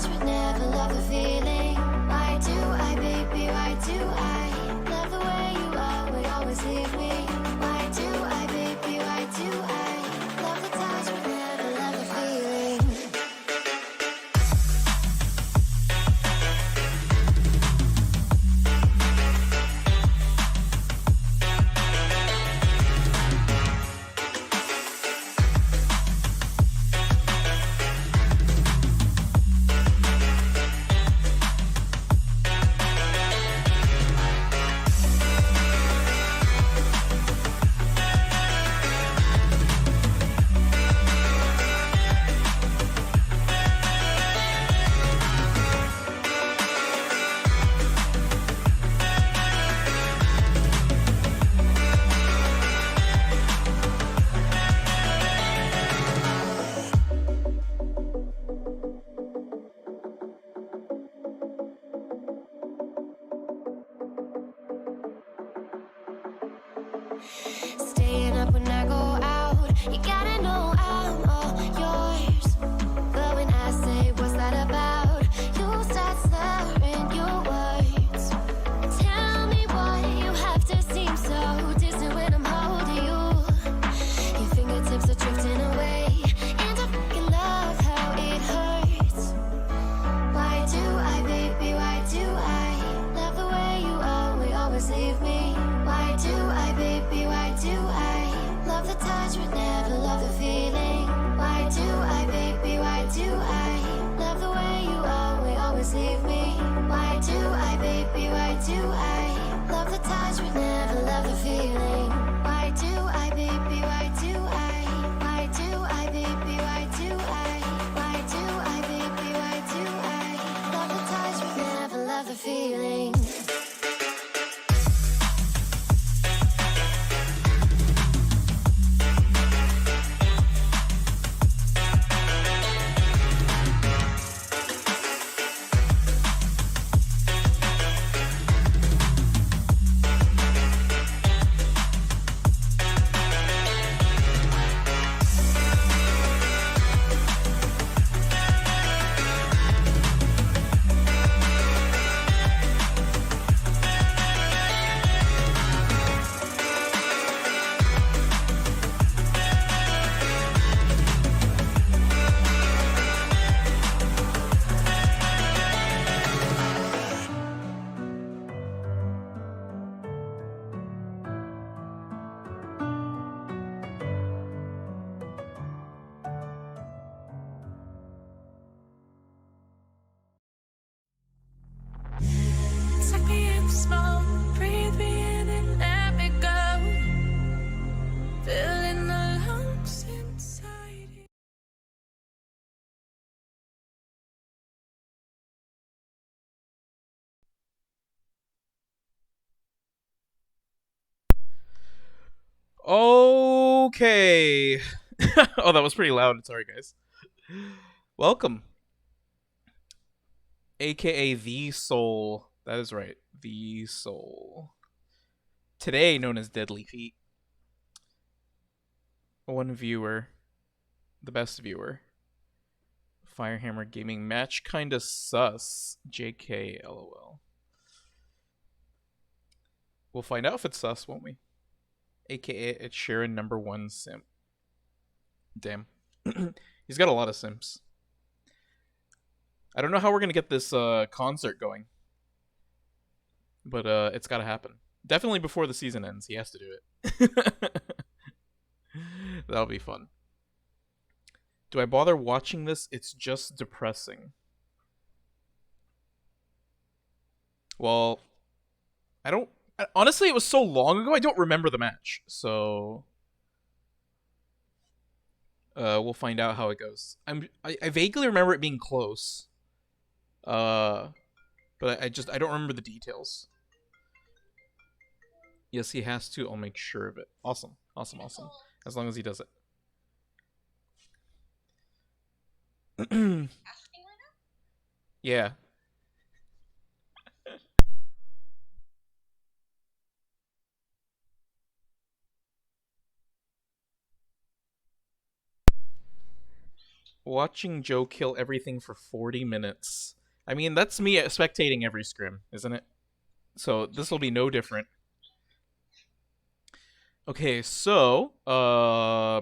touch but never love the feeling. Why do I, baby, why do I love the way you always leave me? Why do I, baby, why do I love the touch but never love the feeling? Staying up when I go out, you gotta know I'm all yours. But when I say what's that about, you start slurring your words. Tell me why you have to seem so distant when I'm holding you. Your fingertips are drifting away, and I fucking love how it hurts. Why do I, baby, why do I love the way you always leave me? Why do I, baby, why do I love the touch but never love the feeling? Why do I, baby, why do I love the way you always leave me? Why do I, baby, why do I love the touch but never love the feeling? Why do I, baby, why do why do I, baby, why do why do I, baby, why do I love the touch but never love the feeling? Suck me in small, breathe me in and let me go. Filling the lungs inside you. Okay. Oh, that was pretty loud. Sorry, guys. Welcome. AKA The Soul. That is right. The Soul. Today known as Deadly Feet. One viewer. The best viewer. Firehammer Gaming match kinda sus. JK LOL. We'll find out if it's sus, won't we? AKA it's Sharon #1 simp. Damn. He's got a lot of simps. I don't know how we're gonna get this concert going. But it's gotta happen. Definitely before the season ends. He has to do it. That'll be fun. Do I bother watching this? It's just depressing. Well, I don't... Honestly, it was so long ago, I don't remember the match. So... we'll find out how it goes. I vaguely remember it being close. But I don't remember the details. Yes, he has to. I'll make sure of it. Awesome. Awesome, awesome. As long as he does it. Yeah. Watching Joe kill everything for 40 minutes. I mean, that's me spectating every scrim, isn't it? So this will be no different. Okay, so I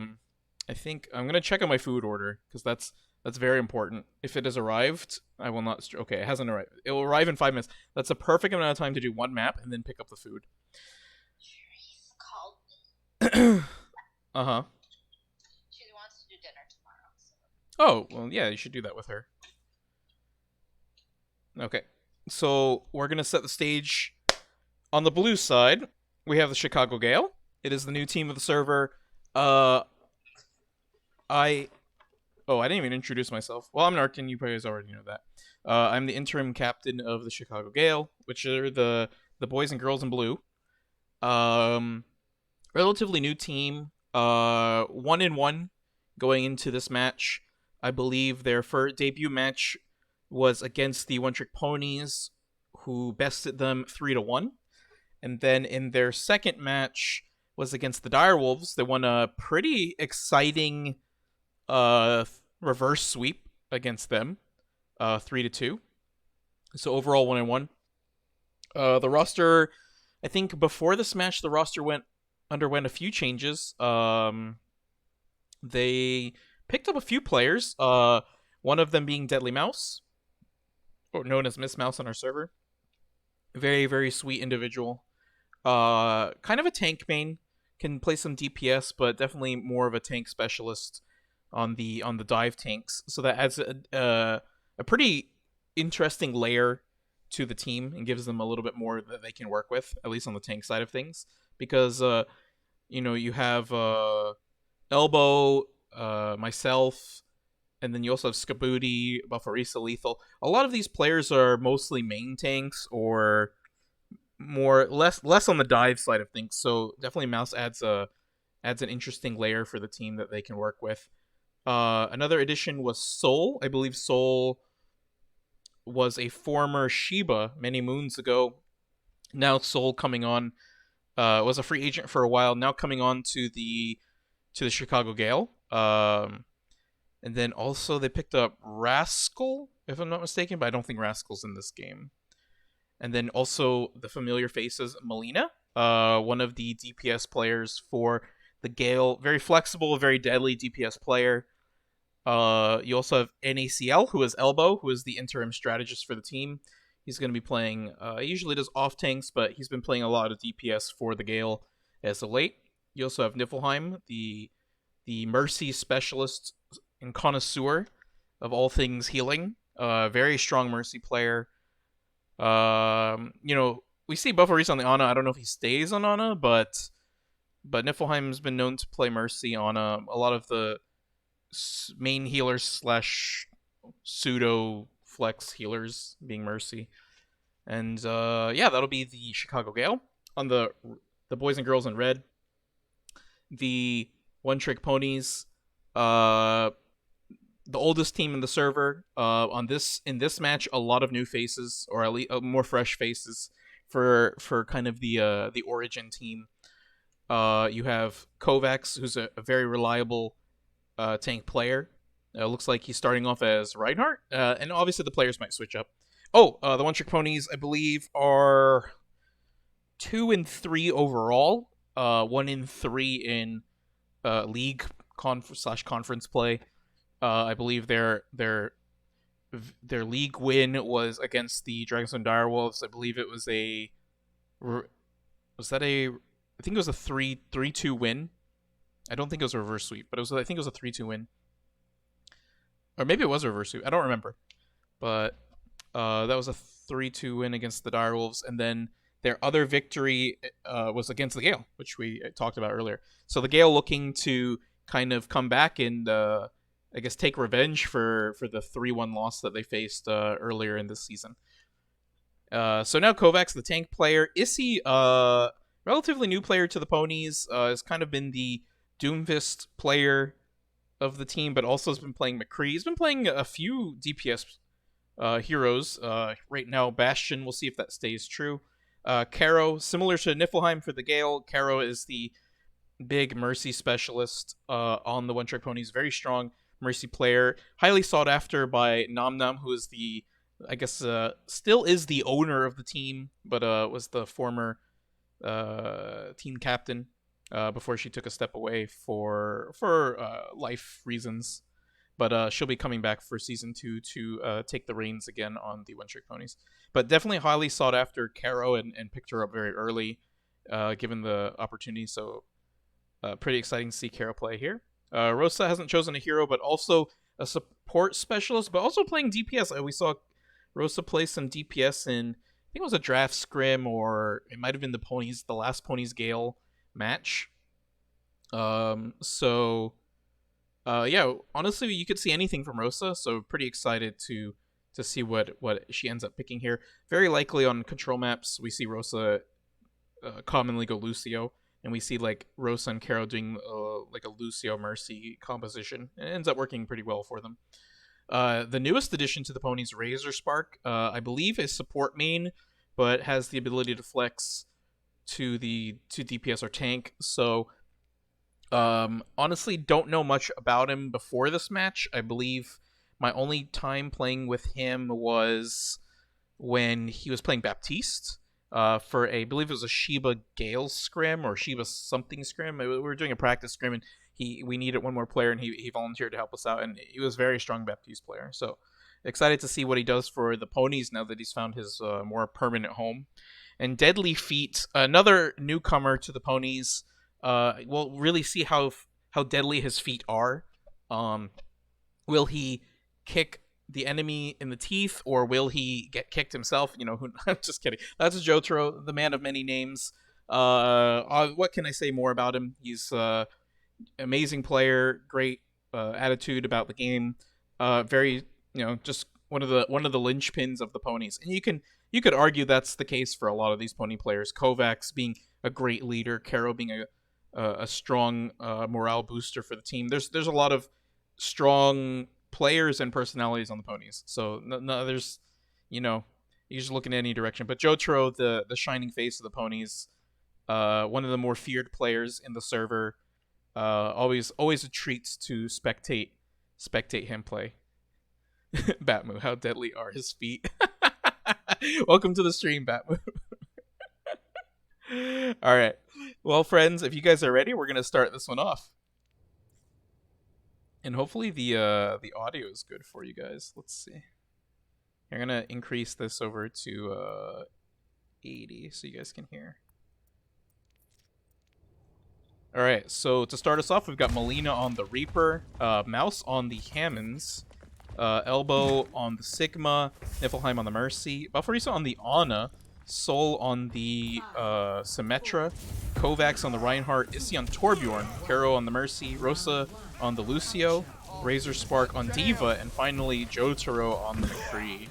think I'm gonna check on my food order because that's very important. If it has arrived, I will not. Okay, it hasn't arrived. It will arrive in 5 minutes. That's a perfect amount of time to do one map and then pick up the food. Uh-huh. She wants to do dinner tomorrow. So. Oh, well, yeah, you should do that with her. Okay, so we're gonna set the stage. On the blue side, we have the Chicago Gale. It is the new team of the server. I didn't even introduce myself. Well, I'm Narkin. You guys already know that. I'm the interim captain of the Chicago Gale, which are the boys and girls in blue. Relatively new team. 1-1 going into this match. I believe their first debut match was against the One Trick Ponies, who bested them 3-1. And then in their second match was against the Direwolves. They won a pretty exciting reverse sweep against them, 3-2. So overall 1-1. The roster, I think before this match, the roster underwent a few changes. They picked up a few players. One of them being Deadly Mouse, or known as Miss Mouse on our server. Very, very sweet individual. Kind of a tank main, can play some DPS, but definitely more of a tank specialist on the dive tanks. So that adds a pretty interesting layer to the team and gives them a little bit more that they can work with, at least on the tank side of things. Because you have Elbow, myself, and then you also have Skaboody, Bufferisa, Lethal. A lot of these players are mostly main tanks or less on the dive side of things. So definitely Mouse adds an interesting layer for the team that they can work with. Another addition was Soul. I believe Soul was a former Shiba many moons ago. Now Soul coming on, was a free agent for a while. Now coming on to the Chicago Gale. And then also they picked up Rascal, if I'm not mistaken, but I don't think Rascal's in this game. And then also the familiar faces, Melina, one of the DPS players for the Gale. Very flexible, very deadly DPS player. You also have NACL, who is Elbow, who is the interim strategist for the team. He's going to be playing, he usually does off tanks, but he's been playing a lot of DPS for the Gale as of late. You also have Niflheim, the Mercy specialist and connoisseur of all things healing. Very strong Mercy player. We see Bufferisa on the Ana. I don't know if he stays on Ana, but Niflheim's been known to play Mercy on a lot of the main healers / pseudo flex healers being Mercy. And that'll be the Chicago Gale. On the boys and girls in red, the One Trick Ponies, the oldest team in the server. In this match, a lot of new faces, or at least more fresh faces for kind of the origin team. You have Kovacs, who's a very reliable tank player. Looks like he's starting off as Reinhardt, and obviously the players might switch up. The One Trick Ponies, I believe, are 2-3 overall. 1-3 in league conference play. I believe their league win was against the Dragonstone Direwolves. I believe it was I think it was a 3-2 win. I don't think it was a reverse sweep, but I think it was a 3-2 win. Or maybe it was a reverse sweep. I don't remember. But that was a 3-2 win against the Direwolves, and then their other victory was against the Gale, which we talked about earlier. So the Gale looking to kind of come back and I guess take revenge for the 3-1 loss that they faced earlier in this season. So now Kovacs, the tank player. Issy, relatively new player to the Ponies, has kind of been the Doomfist player of the team, but also has been playing McCree. He's been playing a few DPS heroes. Right now, Bastion, we'll see if that stays true. Caro, similar to Niflheim for the Gale, Caro is the big Mercy specialist on the One Trick Ponies. Very strong. Mercy player, highly sought after by Nam Nam, who is the, I guess, still is the owner of the team, but was the former team captain before she took a step away for life reasons. But she'll be coming back for season 2 to take the reins again on the One Trick Ponies. But definitely highly sought after Caro, and picked her up very early, given the opportunity. So pretty exciting to see Caro play here. Rosa hasn't chosen a hero, but also a support specialist, but also playing DPS. We saw Rosa play some DPS in, I think it was a draft scrim, or it might have been the last Ponies Gale match. Yeah, honestly, you could see anything from Rosa, so pretty excited to see what she ends up picking here. Very likely on control maps, we see Rosa commonly go Lucio, and we see like Rosa and Caro doing like a Lucio Mercy composition. It ends up working pretty well for them. The newest addition to the Ponies, Razor Spark, I believe is support main, but has the ability to flex to DPS or tank. So honestly, don't know much about him before this match. I believe my only time playing with him was when he was playing Baptiste for I believe it was a Chicago Gale scrim or Chiba something scrim. We were doing a practice scrim, and we needed one more player, and he volunteered to help us out, and he was a very strong Baptiste player. So excited to see what he does for the Ponies now that he's found his more permanent home. And Deadly Feet, another newcomer to the Ponies. We'll really see how deadly his feet are. Will he kick the enemy in the teeth, or will he get kicked himself? I'm just kidding. That's Jotaro, the man of many names. What can I say more about him? He's amazing player, great attitude about the game. Very, just one of the linchpins of the Ponies. And you could argue that's the case for a lot of these Pony players. Kovacs being a great leader, Caro being a strong morale booster for the team. There's a lot of strong players and personalities on the Ponies. So no, there's, you just look in any direction. But Jotaro, the shining face of the Ponies, one of the more feared players in the server. Always a treat to spectate him play. Batmoo, how deadly are his feet? Welcome to the stream, Batmoo. All right. Well, friends, if you guys are ready, we're gonna start this one off. And hopefully the audio is good for you guys. Let's see. I'm gonna increase this over to 80 so you guys can hear. All right, so to start us off, we've got Melina on the Reaper, Mouse on the Hammonds, Elbow on the Sigma, Niflheim on the Mercy, Bufferisa on the Ana, Sol on the Symmetra, Kovacs on the Reinhardt, Issy on Torbjorn, Caro on the Mercy, Rosa on the Lucio, Razor Spark on Diva, and finally Jotaro on the McCree.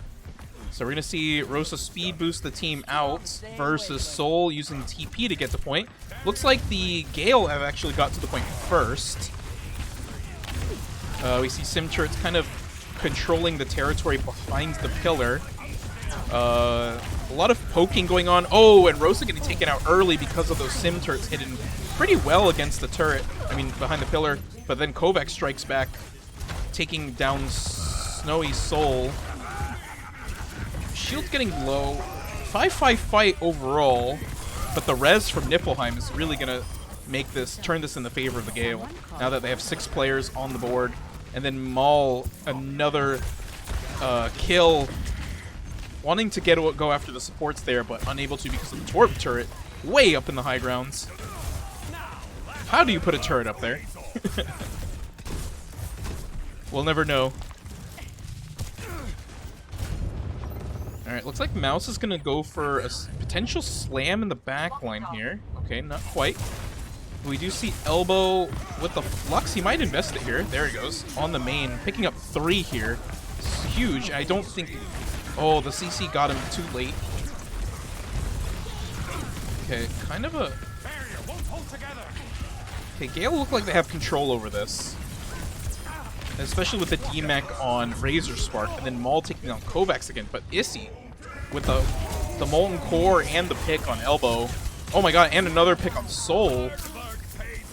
So we're going to see Rosa speed boost the team out versus Sol using TP to get the point. Looks like the Gale have actually got to the point first. We see Sim Turrets kind of controlling the territory behind the pillar. A lot of poking going on. Oh, and Rosa getting taken out early because of those Sim Turrets hidden pretty well against the turret. I mean, behind the pillar. But then Kovac strikes back, taking down Snowy Soul. Shield's getting low. 5-5 fight overall, but the res from Niflheim is really gonna turn this in the favor of the Gale. Now that they have 6 players on the board, and then Maul another kill, wanting to go after the supports there, but unable to because of the Torb turret way up in the high grounds. How do you put a turret up there? We'll never know. Alright, looks like Mouse is going to go for a potential slam in the back line here. Okay, not quite. We do see Elbow with the Flux. He might invest it here. There he goes. On the main. Picking up 3 here. It's huge. I don't think... Oh, the CC got him too late. Okay, kind of a... Okay, Gale look like they have control over this. Especially with the DMAC on Razor Spark, and then Maul taking on Kovacs again. But Issy with the Molten Core and the pick on Elbow. Oh my god, and another pick on Soul.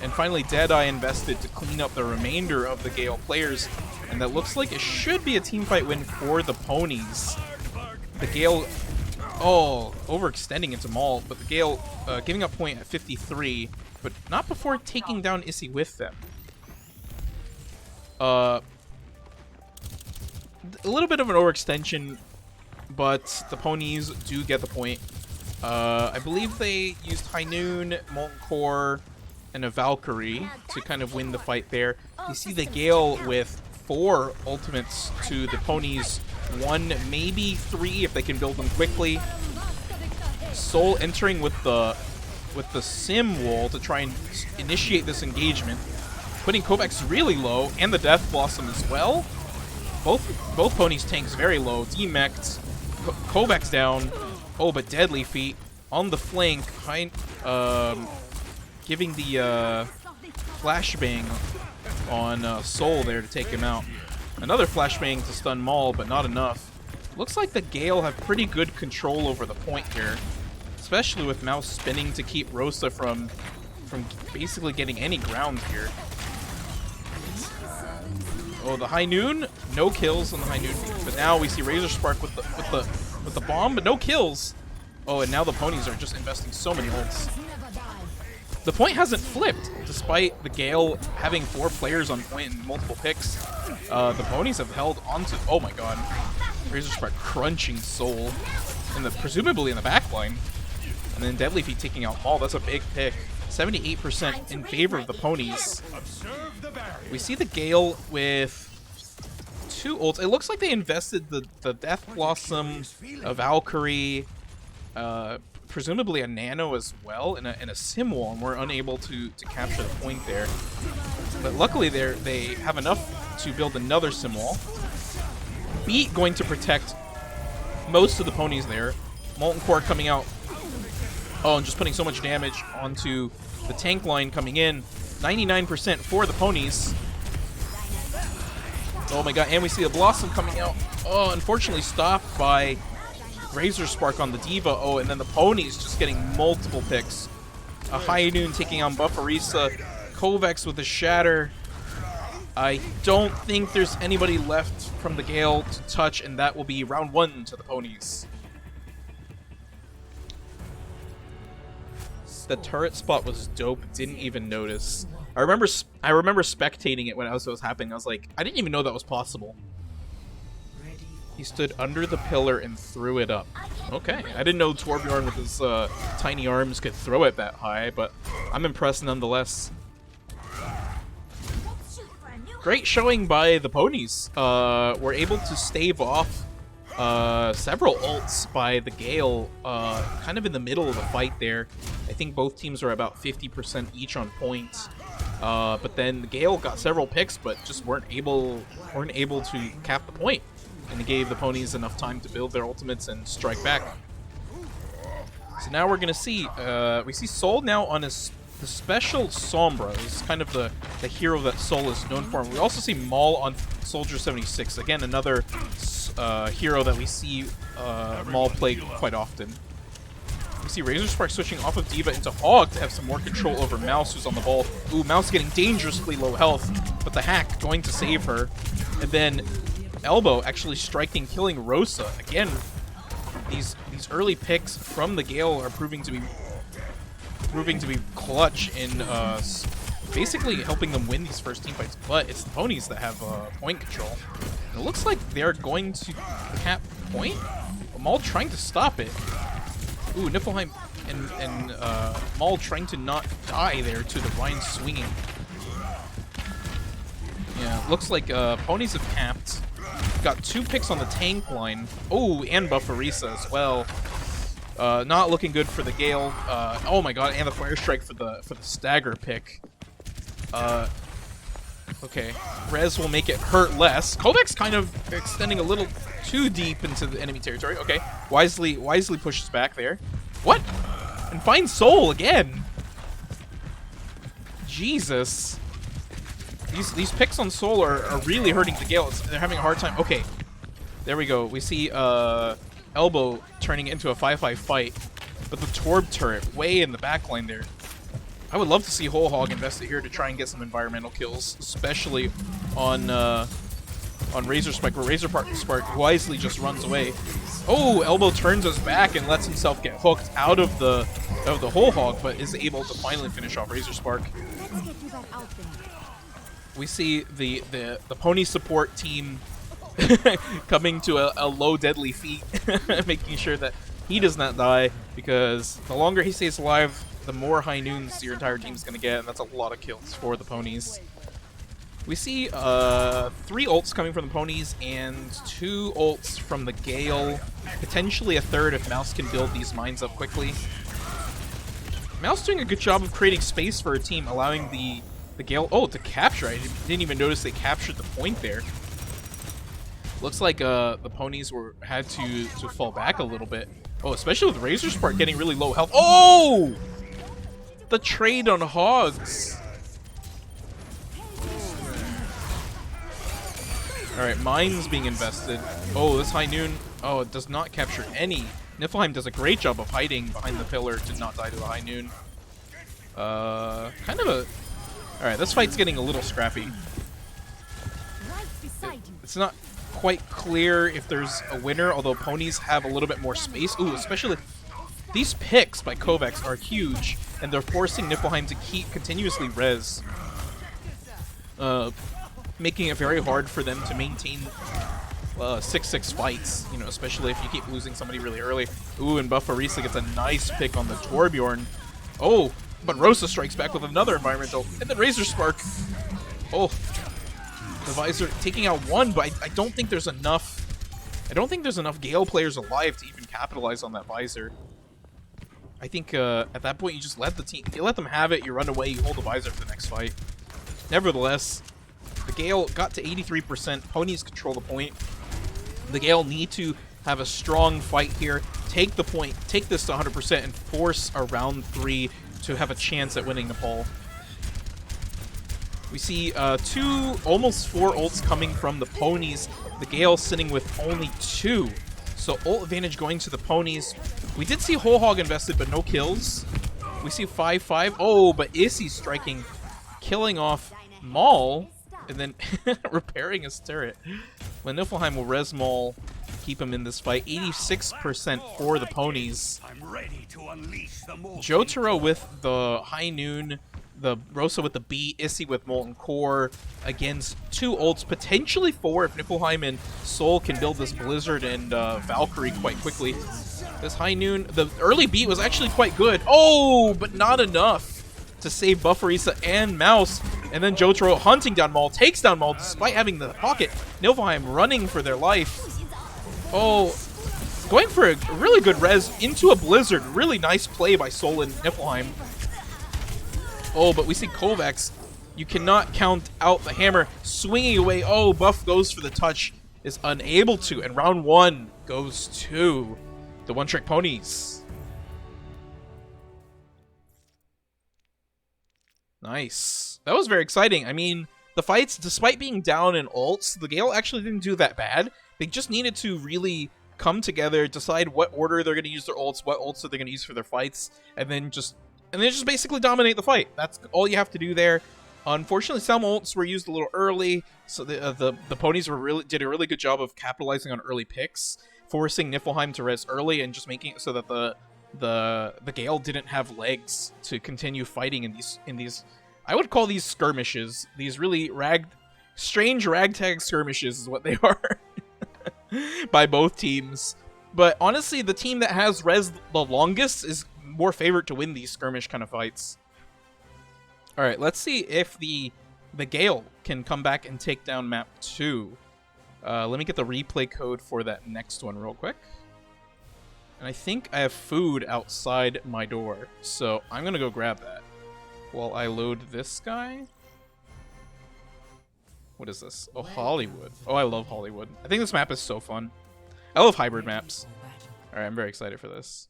And finally Deadeye invested to clean up the remainder of the Gale players. And that looks like it should be a teamfight win for the Ponies. The Gale, oh, overextending into Maul, but the Gale giving up point at 53, but not before taking down Issy with them. A little bit of an overextension, but the Ponies do get the point. I believe they used High Noon, Molten Core, and a Valkyrie to kind of win the fight there. You see the Gale with 4 ultimates to the Ponies 1, maybe 3 if they can build them quickly. Soul entering with the Sim wall to try and initiate this engagement, putting Kovacs really low, and the Death Blossom as well. Both Ponies tanks very low. Demeched, Kovacs down. Oh, but Deadly Feet on the flank, giving the flashbang on Soul there to take him out. Another flashbang to stun Maul, but not enough. Looks like the Gale have pretty good control over the point here, especially with Mouse spinning to keep Rosa from basically getting any ground here. Oh, the High Noon, no kills on the High Noon, but now we see Razor Spark with the bomb, but no kills. Oh, and now the Ponies are just investing so many ults. The point hasn't flipped, despite the Gale having 4 players on point and multiple picks. The Ponies have held onto. Oh my god, Razor Spark crunching Soul, presumably in the back line, and then Deadly Feet taking out Maul. That's a big pick. 78% in favor of the Ponies. We see the Gale with 2 ults. It looks like they invested the Death Blossom, a Valkyrie, presumably a Nano as well, and a Sim wall, and we're unable to capture the point there. But luckily they have enough to build another Sim wall. Beat going to protect most of the Ponies there. Molten Core coming out. Oh, and just putting so much damage onto the tank line coming in. 99% for the Ponies. Oh my god, and we see a Blossom coming out. Oh, unfortunately stopped by Razor Spark on the Diva. Oh, and then the Ponies just getting multiple picks. A High Noon taking on Buffarisa. Kovacs with a Shatter. I don't think there's anybody left from the Gale to touch, and that will be round 1 to the Ponies. The turret spot was dope. Didn't even notice. I remember spectating it when it was happening. I was like, I didn't even know that was possible. He stood under the pillar and threw it up. Okay, I didn't know Torbjorn with his tiny arms could throw it that high, but I'm impressed nonetheless. Great showing by the Ponies. We're able to stave off several ults by the Gale kind of in the middle of the fight there. I think both teams are about 50% each on points. But then the Gale got several picks, but just weren't able to cap the point. And it gave the Ponies enough time to build their ultimates and strike back. So now we're gonna see we see Soul now on the special Sombra. This is kind of the hero that Soul is known for. And we also see Maul on Soldier 76. Again, another hero that we see Maul play quite often. We see Razor Spark switching off of Diva into Hog to have some more control over Mouse, who's on the ball. Ooh, Mouse getting dangerously low health, but the hack going to save her. And then Elbow actually striking, killing Rosa. Again, these early picks from the Gale are proving to be clutch in basically helping them win these first team fights. But it's the Ponies that have point control. And it looks like they're going to cap point. Maul trying to stop it. Ooh, Niflheim and Maul trying to not die there to the Rhine swinging. Yeah, looks like Ponies have capped. Got 2 picks on the tank line. Oh, and Buffarisa as well. Not looking good for the Gale. Oh my god, and the Fire Strike for the stagger pick. Okay, Rez will make it hurt less. Kovacs kind of extending a little too deep into the enemy territory. Okay, wisely pushes back there. What? And finds Soul again. Jesus. These picks on Soul are really hurting the Gale. They're having a hard time. Okay, there we go. We see Elbow turning into a 5-5 fight, but the Torb turret way in the back line there. I would love to see Whole Hog invested here to try and get some environmental kills, especially on on Razor Spike, where Razor Spark wisely just runs away. Oh, Elbow turns us back and lets himself get hooked out of the whole hog, but is able to finally finish off Razor Spark. We see the pony support team coming to a low deadly feat, making sure that he does not die, because the longer he stays alive, the more high noons your entire team's gonna get, and that's a lot of kills for the ponies. We see 3 ults coming from the ponies and 2 ults from the Gale, potentially a third if Mouse can build these mines up quickly. Mouse doing a good job of creating space for a team, allowing the Gale to capture. I didn't even notice they captured the point there. Looks like the ponies had to fall back a little bit. Oh, especially with Razor Spark getting really low health. Oh! The trade on hogs. Alright, mines being invested. Oh, this high noon. Oh, it does not capture any. Niflheim does a great job of hiding behind the pillar to not die to the high noon. Kind of a... Alright, this fight's getting a little scrappy. It's not quite clear if there's a winner, although ponies have a little bit more space. Ooh, especially these picks by Kovacs are huge, and they're forcing Niflheim to keep continuously res, making it very hard for them to maintain 6-6 fights, you know, especially if you keep losing somebody really early. Ooh, and Buffarisa gets a nice pick on the Torbjorn. Oh, but Rosa strikes back with another environmental, and then Razor Spark. Oh, the Visor taking out one, but I don't think there's enough. I don't think there's enough Gale players alive to even capitalize on that Visor. I think at that point you just let them have it. You run away. You hold the Visor for the next fight. Nevertheless, the Gale got to 83%. Ponies control the point. The Gale need to have a strong fight here. Take the point. Take this to 100% and force a round 3 to have a chance at winning Nepal. We see 2, almost 4 ults coming from the ponies. The Gale sitting with only 2. So ult advantage going to the ponies. We did see Whole Hog invested, but no kills. We see 5-5. Oh, but Issy striking, killing off Maul, and then repairing his turret. When Niflheim will res Maul, keep him in this fight. 86% for the ponies. Jotaro with the High Noon, the Rosa with the Beat, Issy with Molten Core against 2 ults, potentially 4 if Niflheim and Soul can build this Blizzard and Valkyrie quite quickly. This High Noon, the early Beat was actually quite good. Oh, but not enough to save Buffarisa and Mouse. And then Jotaro hunting down Maul, takes down Maul despite having the pocket. Niflheim running for their life. Oh, going for a really good res into a Blizzard. Really nice play by Soul and Niflheim. Oh, but we see Kovacs. You cannot count out the hammer. Swinging away. Oh, Buff goes for the touch. Is unable to. And round 1 goes to the one-trick ponies. Nice. That was very exciting. I mean, the fights, despite being down in ults, the Gale actually didn't do that bad. They just needed to really come together, decide what order they're going to use their ults, what ults are they going to use for their fights, and then just basically dominate the fight. That's all you have to do there. Unfortunately, some ults were used a little early, so the ponies did a really good job of capitalizing on early picks, forcing Niflheim to res early and just making it so that the Gale didn't have legs to continue fighting in these I would call these skirmishes. These really strange ragtag skirmishes is what they are by both teams. But honestly, the team that has res the longest is more favored to win these skirmish kind of fights. All right, let's see if the Gale can come back and take down map 2. Let me get the replay code for that next one real quick. And I think I have food outside my door, so I'm gonna go grab that while I load this guy. What is this? Oh, Hollywood. Oh, I love Hollywood. I think this map is so fun. I love hybrid maps. All right, I'm very excited for this.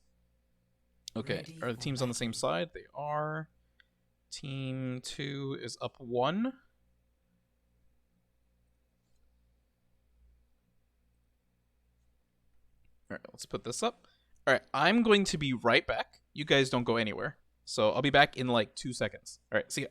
Okay, are the teams on the same side? They are. Team 2 is up 1. All right, let's put this up. All right, I'm going to be right back. You guys don't go anywhere. So I'll be back in like 2 seconds. All right, see ya.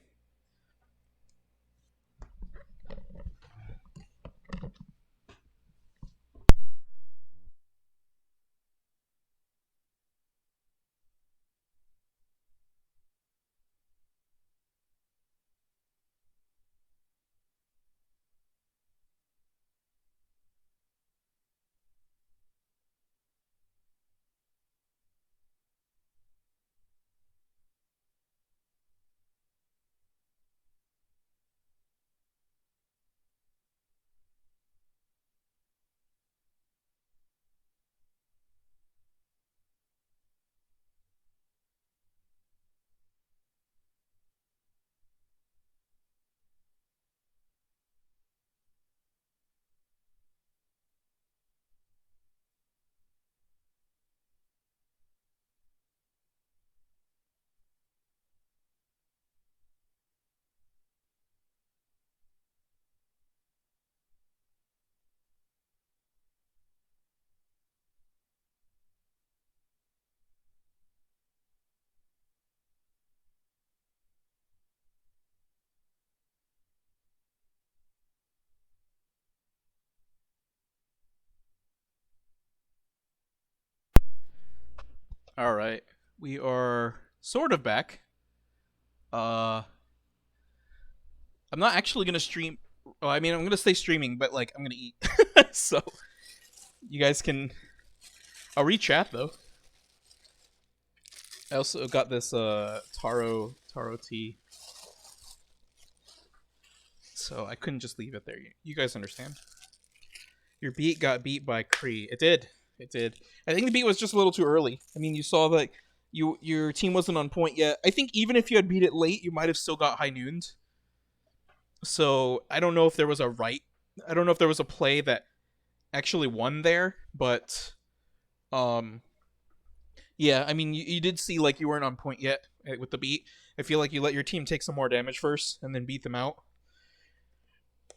All right, we are sort of back. Uh, I'm not actually gonna stream. Well, I mean, I'm gonna stay streaming, but like, I'm gonna eat. So you guys can. I'll read chat though. I also got this taro tea, so I couldn't just leave it there. You guys understand? Your beat got beat by Kree. It did. It did. I think the beat was just a little too early. I mean, you saw that your team wasn't on point yet. I think even if you had beat it late, you might have still got high nooned. So I don't know if there was a right. I don't know if there was a play that actually won there, but yeah. I mean, you did see like you weren't on point yet with the beat. I feel like you let your team take some more damage first and then beat them out,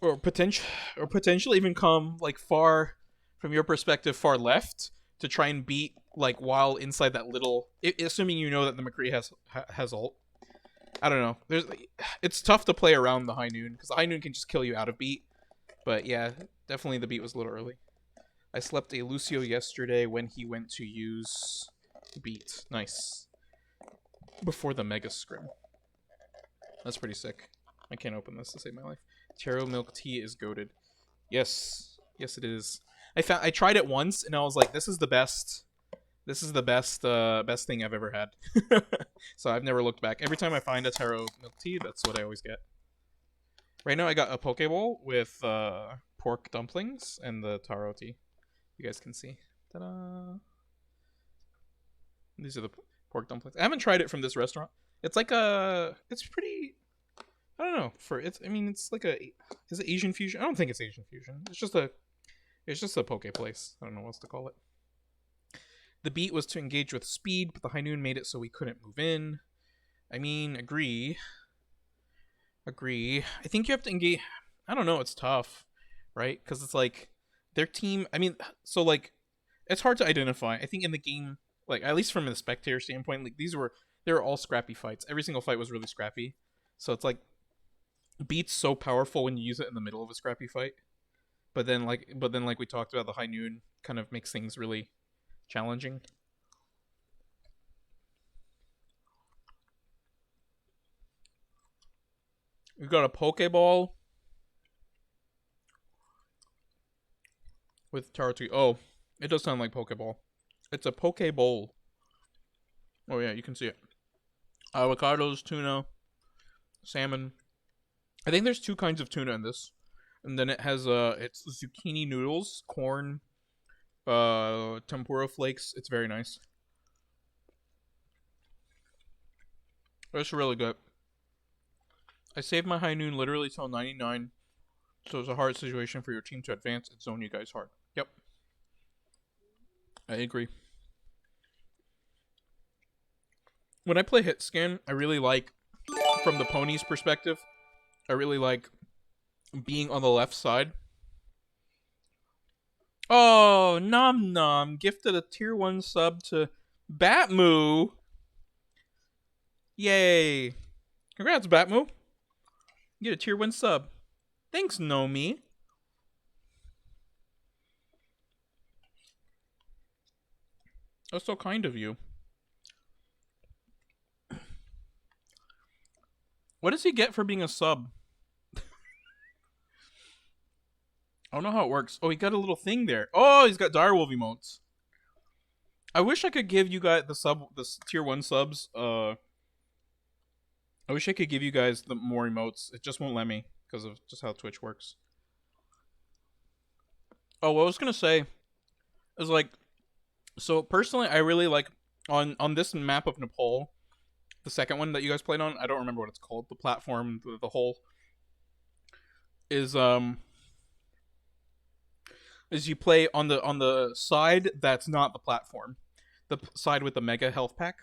or potentially even come like far from your perspective, far left to try and beat like while inside that little. Assuming you know that the McCree has ult. I don't know. It's tough to play around the high noon because the high noon can just kill you out of beat. But yeah, definitely the beat was a little early. I slept a Lucio yesterday when he went to use beat. Nice. Before the mega scrim. That's pretty sick. I can't open this to save my life. Taro milk tea is goated. Yes. Yes, it is. I tried it once and I was like, this is the best. This is the best thing I've ever had. So I've never looked back. Every time I find a taro milk tea, that's what I always get. Right now I got a Pokeball with pork dumplings and the taro tea. You guys can see. Ta-da! These are the pork dumplings. I haven't tried it from this restaurant. It's like it's pretty. I don't know. I mean, it's like is it Asian fusion? I don't think it's Asian fusion. It's just a poke place. I don't know what else to call it. The beat was to engage with speed, but the high noon made it so we couldn't move in. I mean, agree. I think you have to engage. I don't know. It's tough, right? Because it's like their team. I mean, so like it's hard to identify. I think in the game, like at least from a spectator standpoint, like they were all scrappy fights. Every single fight was really scrappy. So it's like beat's so powerful when you use it in the middle of a scrappy fight. But then like we talked about, the high noon kind of makes things really challenging. We've got a Pokeball with Tartu. Oh, it does sound like Pokeball. It's a Pokeball. Oh yeah, you can see it. Avocados, tuna, salmon. I think there's two kinds of tuna in this. And then it has it's zucchini noodles, corn, tempura flakes. It's very nice. It's really good. I saved my high noon literally till 99, so it's a hard situation for your team to advance. It's zone you guys hard. Yep. I agree. When I play hit scan, I really like, from the ponies perspective, I really like being on the left side. Oh, Nom Nom gifted a tier 1 sub to Batmoo. Yay. Congrats, Batmoo. You get a tier 1 sub. Thanks, Nomi. That's so kind of you. What does he get for being a sub? I don't know how it works. Oh, he got a little thing there. Oh, he's got direwolf emotes. I wish I could give you guys the tier 1 subs. I wish I could give you guys the more emotes. It just won't let me because of just how Twitch works. Oh, what I was gonna say is like, so personally, I really like on this map of Nepal, the second one that you guys played on. I don't remember what it's called. The platform, the whole is you play on the side that's not the platform, the side with the mega health pack.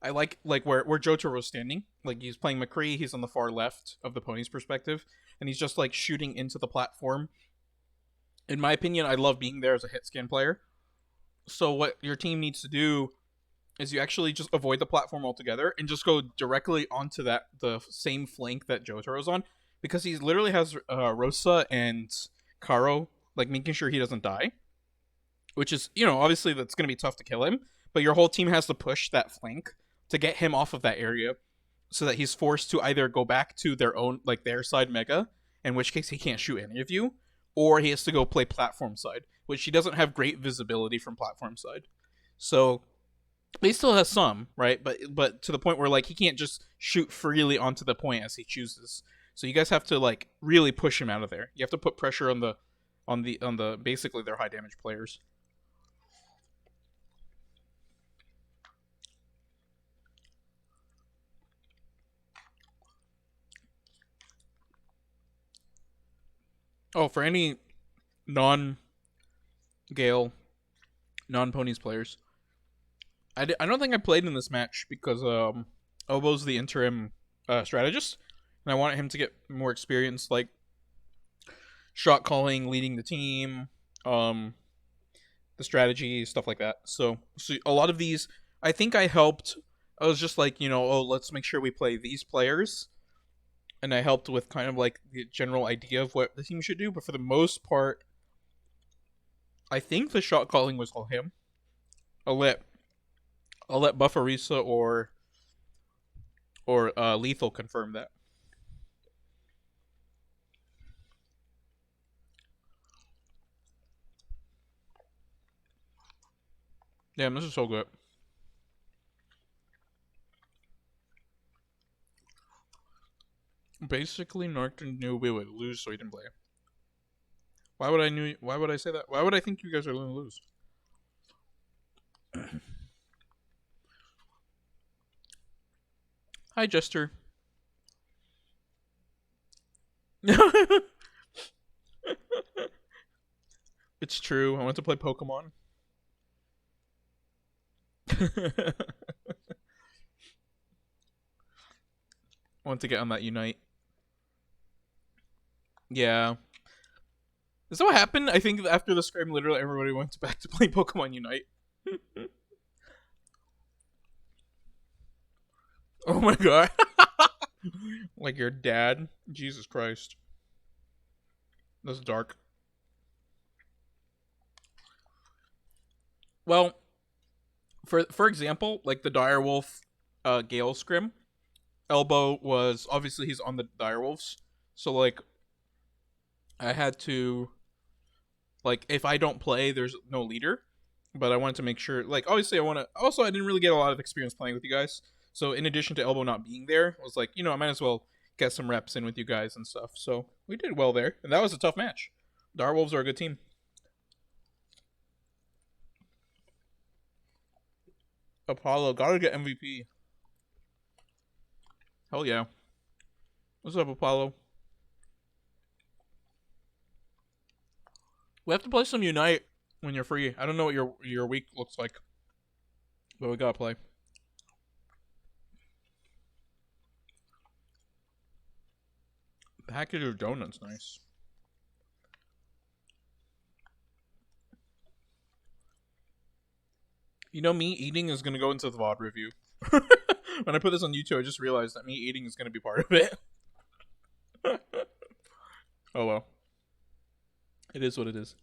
I like where Jotaro was standing. Like he's playing McCree, he's on the far left of the pony's perspective, and he's just like shooting into the platform. In my opinion, I love being there as a hit scan player. So what your team needs to do is you actually just avoid the platform altogether and just go directly onto the same flank that Jotaro's on, because he literally has Rosa and Karo like making sure he doesn't die. which is, you know, obviously that's going to be tough to kill him, but your whole team has to push that flank to get him off of that area so that he's forced to either go back to their own, like their side mega, in which case he can't shoot any of you, or he has to go play platform side, which he doesn't have great visibility from platform side. So he still has some, right? But to the point where like he can't just shoot freely onto the point as he chooses. So you guys have to like really push him out of there. You have to put pressure on the basically their high damage players. Oh, for any non Gale, non Ponies players, I don't think I played in this match because Obo's the interim strategist, and I wanted him to get more experience, like shot calling, leading the team, the strategy, stuff like that. So a lot of these, I think I helped. I was just like, you know, oh, let's make sure we play these players, and I helped with kind of like the general idea of what the team should do. But for the most part, I think the shot calling was all him. I'll let Bufferisa or Lethal confirm that. Damn, this is so good. Basically, Norton knew we would lose, so he didn't play. Why would I say that? Why would I think you guys are going to lose? Hi, Jester. It's true. I want to play Pokemon. I want to get on that Unite. Yeah. Is that what happened? I think after the scrim, literally everybody went back to play Pokemon Unite. Oh my god. Like your dad? Jesus Christ. That's dark. Well, for example, like the Direwolf Gale scrim, Elbow was obviously he's on the Direwolves. So like I had to, like, if I don't play, there's no leader. But I wanted to make sure, like, obviously I want to, also I didn't really get a lot of experience playing with you guys. So in addition to Elbow not being there, I was like, you know, I might as well get some reps in with you guys and stuff. So we did well there. And that was a tough match. Direwolves are a good team. Apollo, gotta get MVP. Hell yeah. What's up, Apollo? We have to play some Unite when you're free. I don't know what your week looks like, but we gotta play. Package of donuts, nice. You know, me eating is gonna go into the VOD review. When I put this on YouTube, I just realized that me eating is gonna be part of it. Oh well. It is what it is.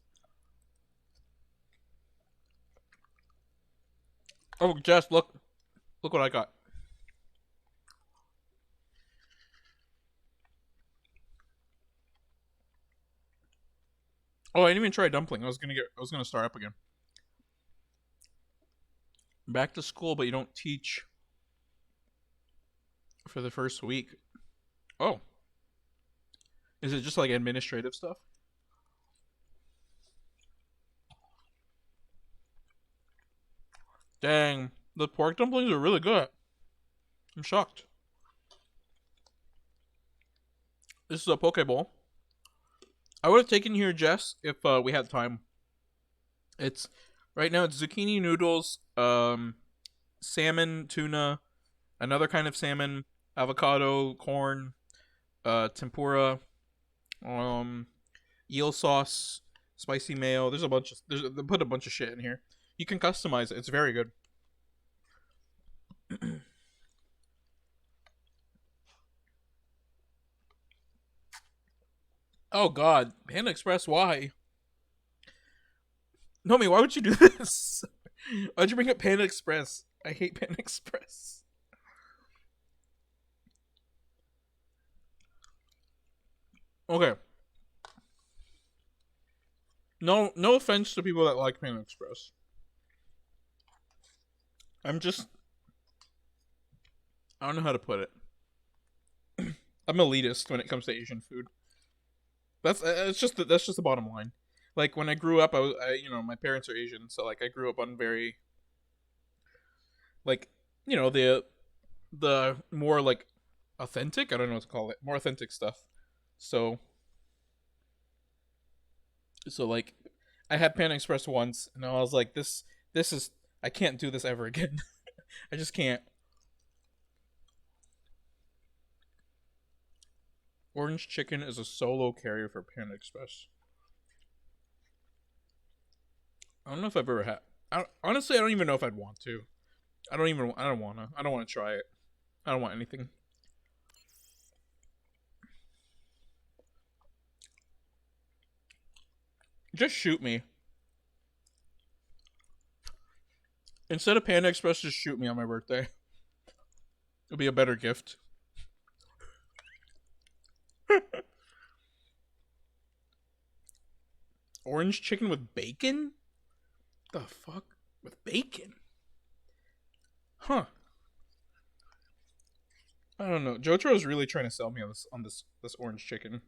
Oh, Jess, look what I got. Oh, I didn't even try dumpling. I was gonna start up again. Back to school, but you don't teach for the first week. Oh. Is it just like administrative stuff? Dang, the pork dumplings are really good. I'm shocked. This is a poke bowl. I would have taken here, Jess, if we had time. It's right now. It's zucchini noodles, salmon, tuna, another kind of salmon, avocado, corn, tempura, eel sauce, spicy mayo. There's a bunch of they put a bunch of shit in here. You can customize it. It's very good. Oh God, Panda Express, why? Nomi, why would you do this? Why'd you bring up Panda Express? I hate Panda Express. Okay. No offense to people that like Panda Express. I don't know how to put it. I'm elitist when it comes to Asian food. That's just the bottom line. Like when I grew up, my parents are Asian, so like I grew up on very like the more like authentic. I don't know what to call it. More authentic stuff. So like I had Panda Express once, and I was like, this is I can't do this ever again. I just can't. Orange chicken is a solo carrier for Panda Express. I don't know if I've ever had. Honestly, I don't even know if I'd want to. I don't want to try it. I don't want anything. Just shoot me. Instead of Panda Express, just shoot me on my birthday. It'll be a better gift. Orange chicken with bacon? The fuck? With bacon? Huh. I don't know. Jotaro's really trying to sell me on this orange chicken.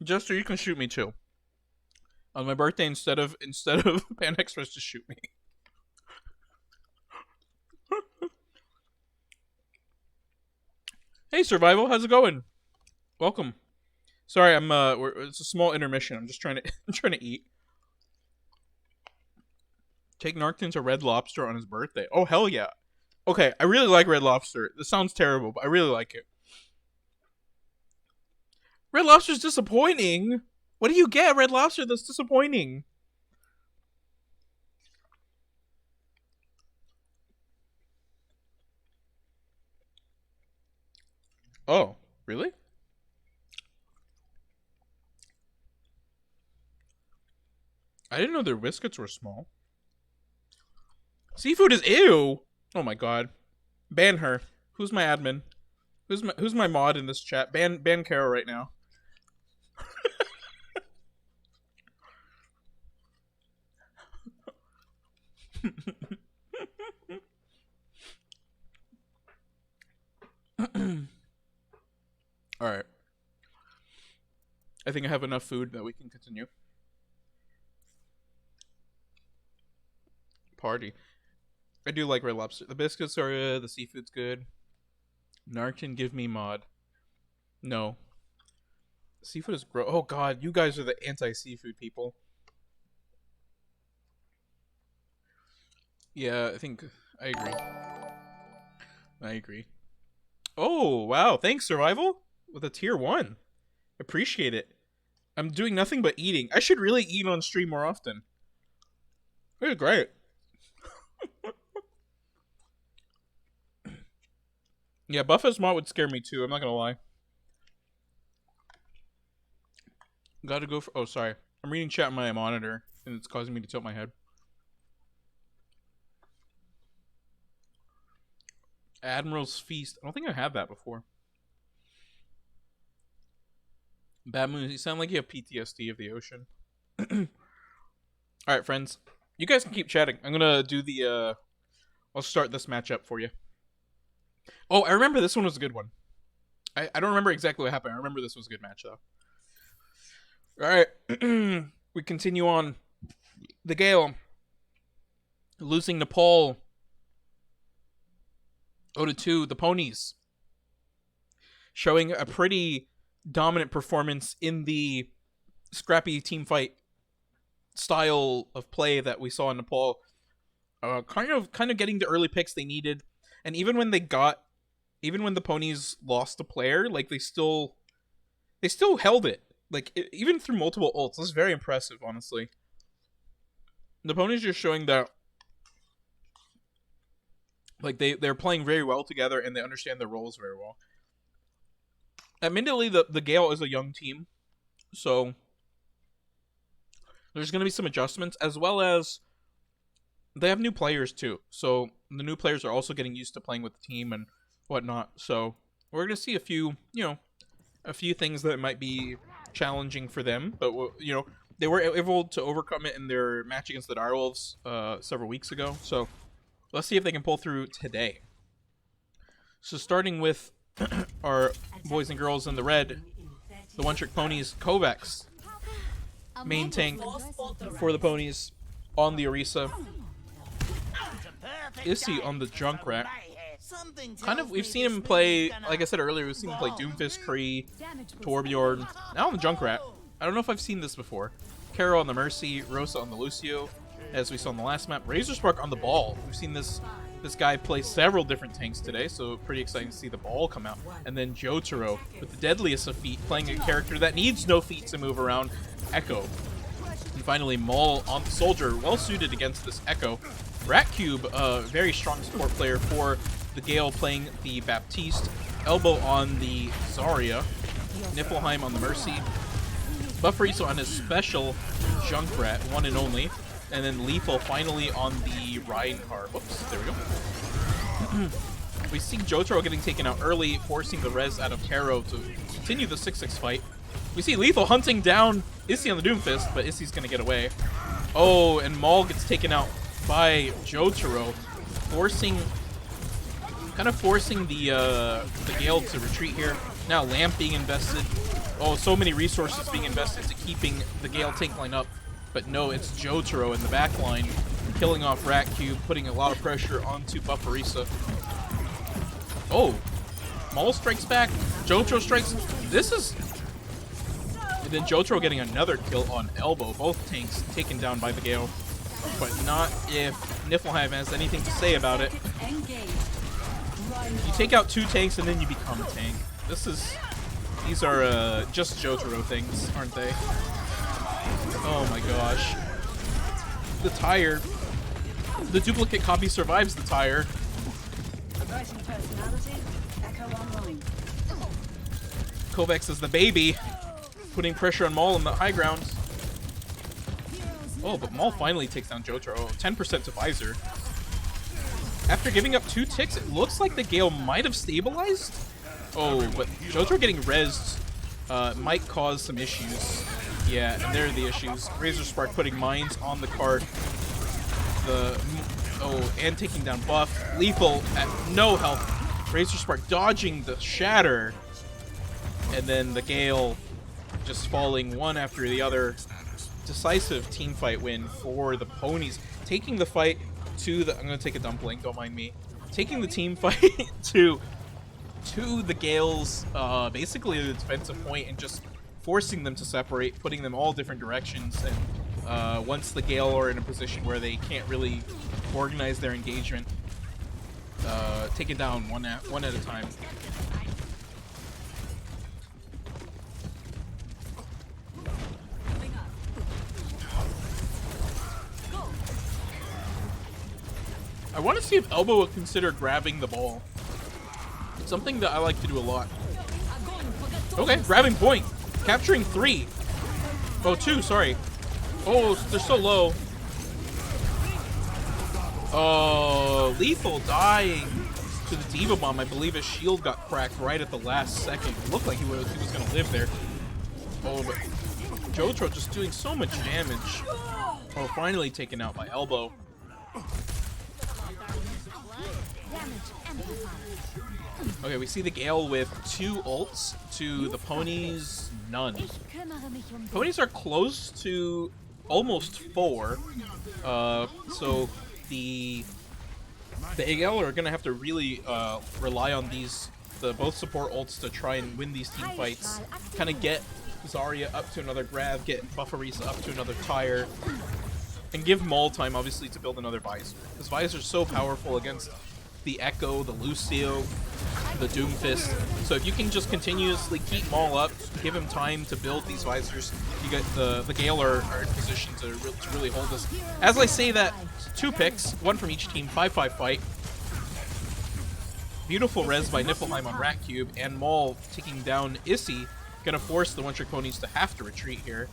Jester, you can shoot me too. On my birthday, instead of Pan Express, just shoot me. Hey, Survival, how's it going? Welcome. Sorry, it's a small intermission. I'm just trying to eat. Take Narkton to Red Lobster on his birthday. Oh, hell yeah. Okay, I really like Red Lobster. This sounds terrible, but I really like it. Red Lobster's disappointing. What do you get at Red Lobster that's disappointing? Oh, really? I didn't know their biscuits were small. Seafood is ew. Oh my god. Ban her. Who's my admin? Who's my mod in this chat? Ban Carol right now. Alright. I think I have enough food that we can continue. Party. I do like Red Lobster. The biscuits are good. The seafood's good. Narkin, give me mod. No. Seafood is gross. Oh god, you guys are the anti-seafood people. Yeah, I think I agree. I agree. Oh, wow. Thanks, Survival. With a tier 1. Appreciate it. I'm doing nothing but eating. I should really eat on stream more often. This is great. Yeah, Buffett's mod would scare me too. I'm not gonna lie. Gotta go for... Oh, sorry. I'm reading chat on my monitor, and it's causing me to tilt my head. Admiral's Feast. I don't think I had that before. Bad Moon, you sound like you have PTSD of the ocean. Alright, friends. You guys can keep chatting. I'm gonna do the, I'll start this matchup for you. Oh, I remember this one was a good one. I don't remember exactly what happened. I remember this was a good match, though. Alright. We continue on. The Gale. Losing Nepal. 0-2. The Ponies. Showing a pretty dominant performance in the scrappy team fight style of play that we saw in Nepal. Kind of getting the early picks they needed. And even when the Ponies lost a player, like they still held it. Like even through multiple ults. This is very impressive, honestly. The Ponies just showing that like they're playing very well together and they understand their roles very well. Admittedly, the Gale is a young team, so There's going to be some adjustments, as well as they have new players too. So the new players are also getting used to playing with the team and whatnot. So we're going to see a few, a few things that might be challenging for them. But, they were able to overcome it in their match against the Direwolves several weeks ago. So let's see if they can pull through today. So starting with our boys and girls in the red, the one-trick ponies, Kovacs, main tank for the ponies on the Orisa. Issy on the Junkrat. We've seen him play, like I said earlier, we've seen him play Doomfist, Kree, Torbjorn. Now on the Junkrat. I don't know if I've seen this before. Kara on the Mercy, Rosa on the Lucio, as we saw in the last map. Razorspark on the Ball. We've seen this guy play several different tanks today, so pretty exciting to see the Ball come out. And then Jotaro, with the deadliest of feet, playing a character that needs no feet to move around, Echo. And finally, Maul on the Soldier, well suited against this Echo. Ratcube, a very strong support player for the Gale, playing the Baptiste. Elbow on the Zarya. Niflheim on the Mercy. Bufferiso on his special Junkrat, one and only. And then Lethal finally on the Reinhardt. Whoops, there we go. We see Jotaro getting taken out early, forcing the res out of Karo to continue the 6-6 fight. We see Lethal hunting down Issy on the Doomfist, but Issy's going to get away. Oh, and Maul gets taken out by Jotaro, forcing the Gale to retreat here. Now Lamp being invested. Oh, so many resources being invested to keeping the Gale tank line up. But no, it's Jotaro in the back line, killing off Ratcube, putting a lot of pressure onto Bufferiso. Oh, Maul strikes back. Jotaro strikes. And then Jotaro getting another kill on Elbow. Both tanks taken down by the Gale. But not if Niflheim has anything to say about it. You take out 2 tanks and then you become a tank. These are just Jotaro things, aren't they? Oh my gosh. The tire. The duplicate copy survives the tire. Kovacs is the baby, putting pressure on Maul on the high ground. Oh, but Maul finally takes down Jotaro. 10% to Visor. After giving up 2 ticks, it looks like the Gale might have stabilized. Oh, but Jotaro getting rezzed might cause some issues. Yeah, and there are the issues. Razorspark putting mines on the cart. And taking down Buff. Lethal at no health. Razorspark dodging the Shatter. And then the Gale just falling one after the other. Decisive team fight win for the Ponies. Taking the fight to the... I'm going to take a dumpling, don't mind me. Taking the team fight to the Gale's basically the defensive point and just forcing them to separate, putting them all different directions. And once the Gale are in a position where they can't really organize their engagement, take it down one at a time. I want to see if Elbow would consider grabbing the ball. It's something that I like to do a lot. Okay, grabbing point. Capturing 3. Oh, 2, sorry. Oh, they're so low. Oh, Lethal dying to the Diva Bomb. I believe his shield got cracked right at the last second. It looked like he was going to live there. Oh, but Jotaro just doing so much damage. Oh, finally taken out by Elbow. Okay, we see the Gale with 2 ults to the Ponies, none. Ponies are close to almost 4. So the Gale are going to have to really rely on both support ults to try and win these team fights. Kind of get Zarya up to another grab, get Bufferiso up to another tire, and give Maul time, obviously, to build another Visor. Because Visor's so powerful against the Echo, the Lucio, the Doomfist. So if you can just continuously keep Maul up, give him time to build these Visors, you get the Gale are in position to really hold this. As I say that, 2 picks, 1 from each team, 5-5 fight. Beautiful res by Niflheim on Ratcube, and Maul taking down Issy, gonna force the one-trick ponies to have to retreat here.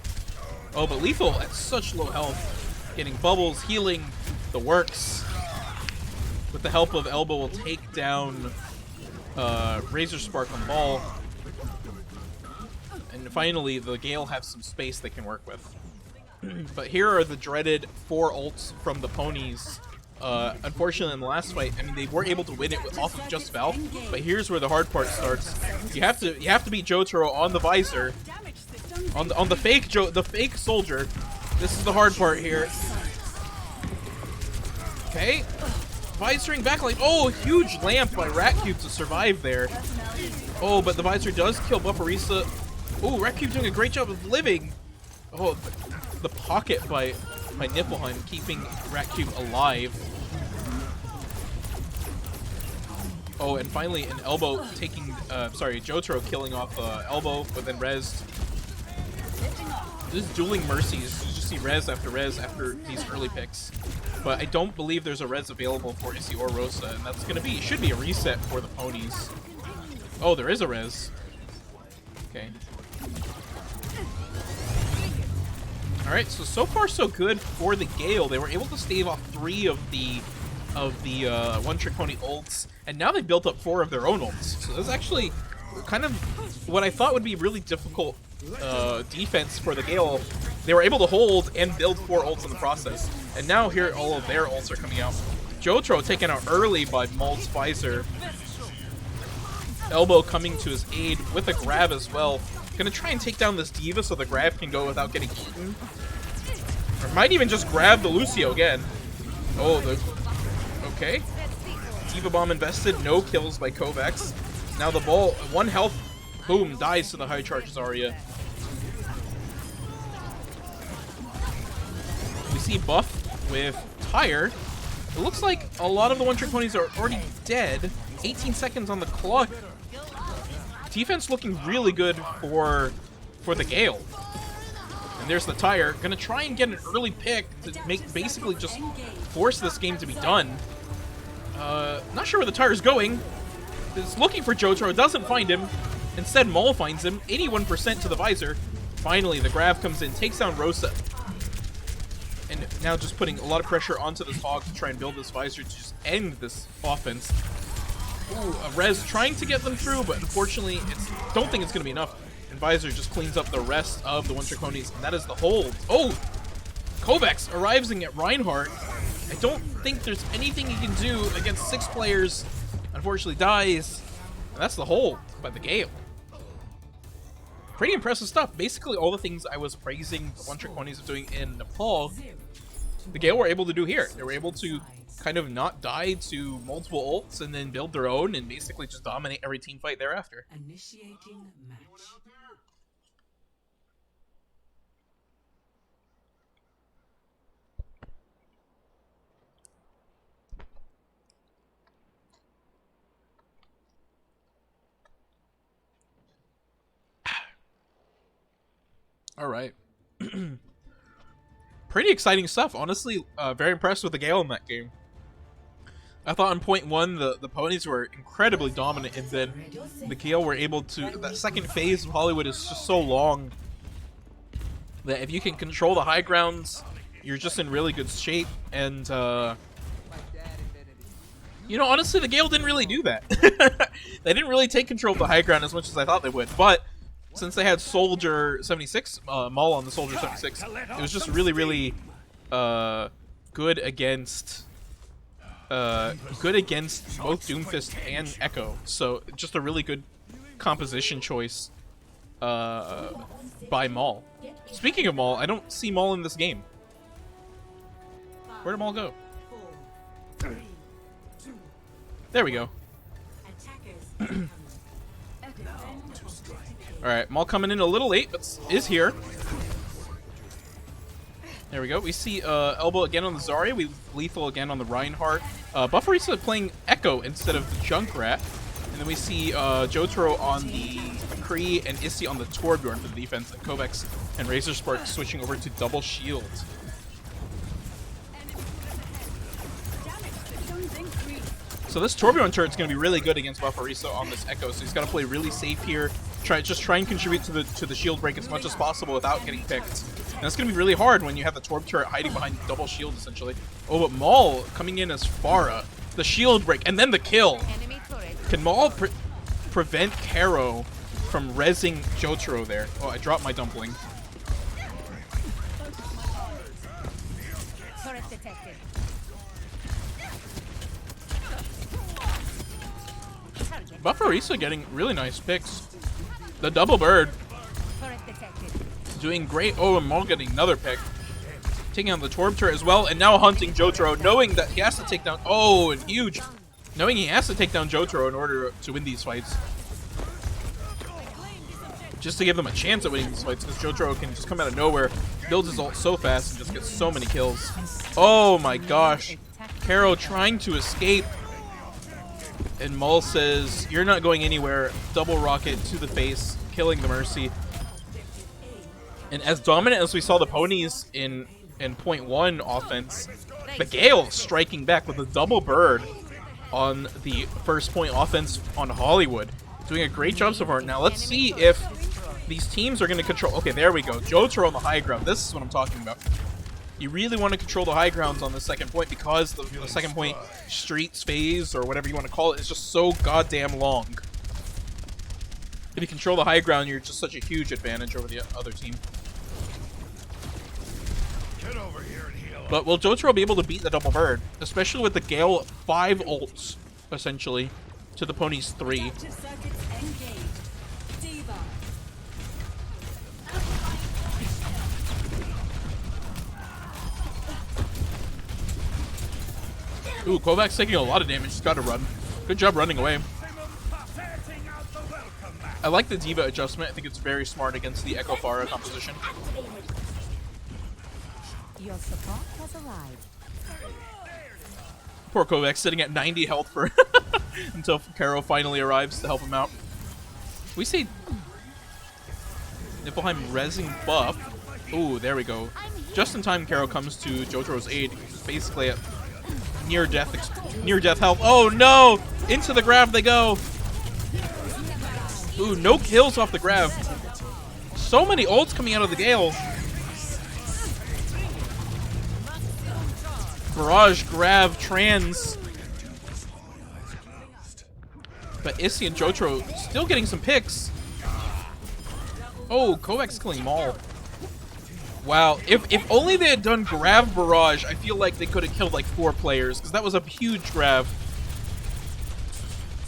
Oh, but Lethal at such low health. Getting bubbles, healing, the works. With the help of Elbow, will take down Razor Spark on Ball. And finally, the Gale have some space they can work with. But here are the dreaded 4 ults from the Ponies. Unfortunately, in the last fight, I mean, they were able to win it off of just Valve. But here's where the hard part starts. You have to beat Jotaro on the visor, on the fake soldier. This is the hard part here. Okay, visoring back like, oh, huge lamp by Ratcube to survive there. Oh, but the visor does kill Bufferisa. Oh, Ratcube doing a great job of living. Oh, the pocket by Niflheim keeping Ratcube alive. Oh, and finally an Elbow taking, Jotaro killing off Elbow, but then Rez. This is dueling mercies. You just see Rez after these early picks. But I don't believe there's a Rez available for Issy or Rosa, and that's gonna be, should be a reset for the Ponies. Oh, there is a Rez. Okay. Alright, so far so good for the Gale. They were able to stave off 3 of the one-trick pony ults, and now they built up 4 of their own ults. So that's actually kind of what I thought would be really difficult defense for the Gale. They were able to hold and build 4 ults in the process. And now here all of their ults are coming out. Jotaro taken out early by Maul's visor. Elbow coming to his aid with a grab as well. Gonna try and take down this D.Va so the grab can go without getting eaten. Or might even just grab the Lucio again. Oh, okay. D.Va bomb invested, no kills by Kovacs. Now the ball, 1 health, boom, dies to the high charge Zarya. We see Buff with Tire. It looks like a lot of the one-trick ponies are already dead. 18 seconds on the clock. Defense looking really good for the Gale. And there's the Tire. Gonna try and get an early pick to basically just force this game to be done. Not sure where the Tire's going. It's looking for Jotaro, doesn't find him. Instead, Maul finds him. 81% to the visor. Finally, the grab comes in, takes down Rosa. And now just putting a lot of pressure onto this Hog to try and build this visor to just end this offense. Ooh, a Rez trying to get them through, but unfortunately, don't think it's going to be enough. And Visor just cleans up the rest of the one-trick ponies, and that is the hold. Oh! Kovacs arriving at Reinhardt. I don't think there's anything he can do against 6 players. Unfortunately, dies. And that's the hold by the Gale. Pretty impressive stuff. Basically, all the things I was praising the one-trick ponies of doing in Nepal, the Gale were able to do here. They were able to kind of not die to multiple ults and then build their own and basically just dominate every team fight thereafter. Initiating match. All right. Pretty exciting stuff. Honestly, very impressed with the Gale in that game. I thought in point 1, the ponies were incredibly dominant, and then the Gale were able to... That second phase of Hollywood is just so long that if you can control the high grounds, you're just in really good shape. And, you know, honestly, the Gale didn't really do that. They didn't really take control of the high ground as much as I thought they would, but since they had Soldier 76, Maul on the Soldier 76, it was just really, really good against both Doomfist and Echo. So just a really good composition choice by Maul. Speaking of Maul, I don't see Maul in this game. Where did Maul go? There we go. Alright, Maul coming in a little late, but is here. There we go. We see Elbow again on the Zarya. We Lethal again on the Reinhardt. Bufferisa playing Echo instead of Junkrat. And then we see Jotaro on the McCree and Issy on the Torbjorn for the defense. And Kovacs and Razor Spark switching over to double shield. So this Torbjorn turret's going to be really good against Bufferisa on this Echo. So he's got to play really safe here. Just try and contribute to the shield break as much as possible without getting picked. And that's going to be really hard when you have the Torb turret hiding behind double shield, essentially. Oh, but Maul coming in as Pharah. The shield break, and then the kill. Can Maul prevent Karo from rezzing Jotaro there? Oh, I dropped my dumpling. Bufferisa getting really nice picks. The double bird doing great. Oh, and Maul getting another pick. Taking out the Torb turret as well, and now hunting Jotaro, knowing that he has to take down... Oh, and huge. Knowing he has to take down Jotaro in order to win these fights. Just to give them a chance at winning these fights, because Jotaro can just come out of nowhere, builds his ult so fast, and just gets so many kills. Oh my gosh. Karo trying to escape. And Maul says, "You're not going anywhere." Double rocket to the face, killing the Mercy. And as dominant as we saw the Ponies in point one offense, the Gale striking back with a double bird on the first point offense on Hollywood. Doing a great job so far. Now let's see if these teams are going to control... Okay, there we go. Jotaro on the high ground. This is what I'm talking about. You really want to control the high grounds on the second point because the second point streets phase, or whatever you want to call it, is just so goddamn long. If you control the high ground, you're just such a huge advantage over the other team. Get over here and heal. But will Jotaro be able to beat the double bird? Especially with the Gale 5 ults, essentially, to the Ponies 3. Ooh, Kovacs taking a lot of damage. He's got to run. Good job running away. I like the D.Va adjustment. I think it's very smart against the Echo Pharah composition. Your support has arrived. Poor Kovacs sitting at 90 health for until Karo finally arrives to help him out. We see Niflheim rezzing buff. Ooh, there we go. Just in time, Karo comes to Jotaro's aid. Basically at near death health. Oh no! Into the grab they go. Ooh, no kills off the grab. So many ults coming out of the Gale. Barrage, grab, trans. But Issy and Jotaro still getting some picks. Oh, Kovacs killing Maul. Wow, if only they had done grab barrage, I feel like they could have killed like 4 players, because that was a huge grab.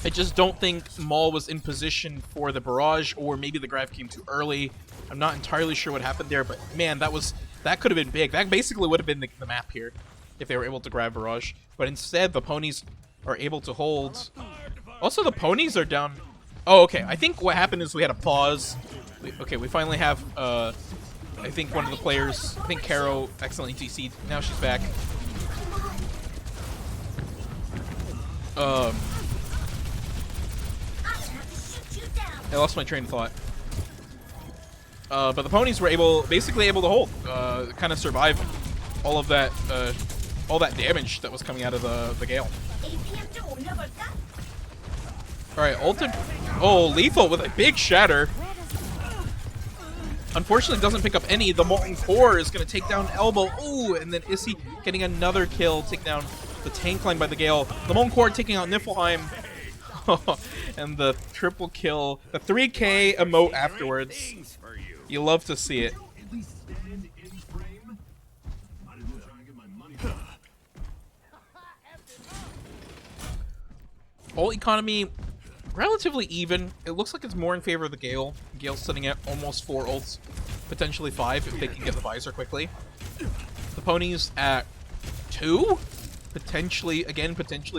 I just don't think Maul was in position for the barrage, or maybe the grab came too early. I'm not entirely sure what happened there, but man, that could have been big. That basically would have been the map here, if they were able to grab barrage. But instead, the Ponies are able to hold. Also, the Ponies are down. Oh, okay. I think what happened is we had a pause. We finally have, I think one of the players, I think Karo accidentally DC'd. Now she's back. I lost my train of thought. But the Ponies were basically able to hold, kind of survive all that damage that was coming out of the Gale. All right, ulted. Oh, lethal with a big shatter. Unfortunately, doesn't pick up any. The Molten Core is going to take down Elbow. Ooh, and then Issy getting another kill, take down the tank line by the Gale. The Molten Core taking out Niflheim. And the triple kill. The 3K emote afterwards. You love to see it. Ult economy, relatively even. It looks like it's more in favor of the Gale. Gale's sitting at almost 4 ults, potentially 5 if they can get the visor quickly. The Ponies at 2, potentially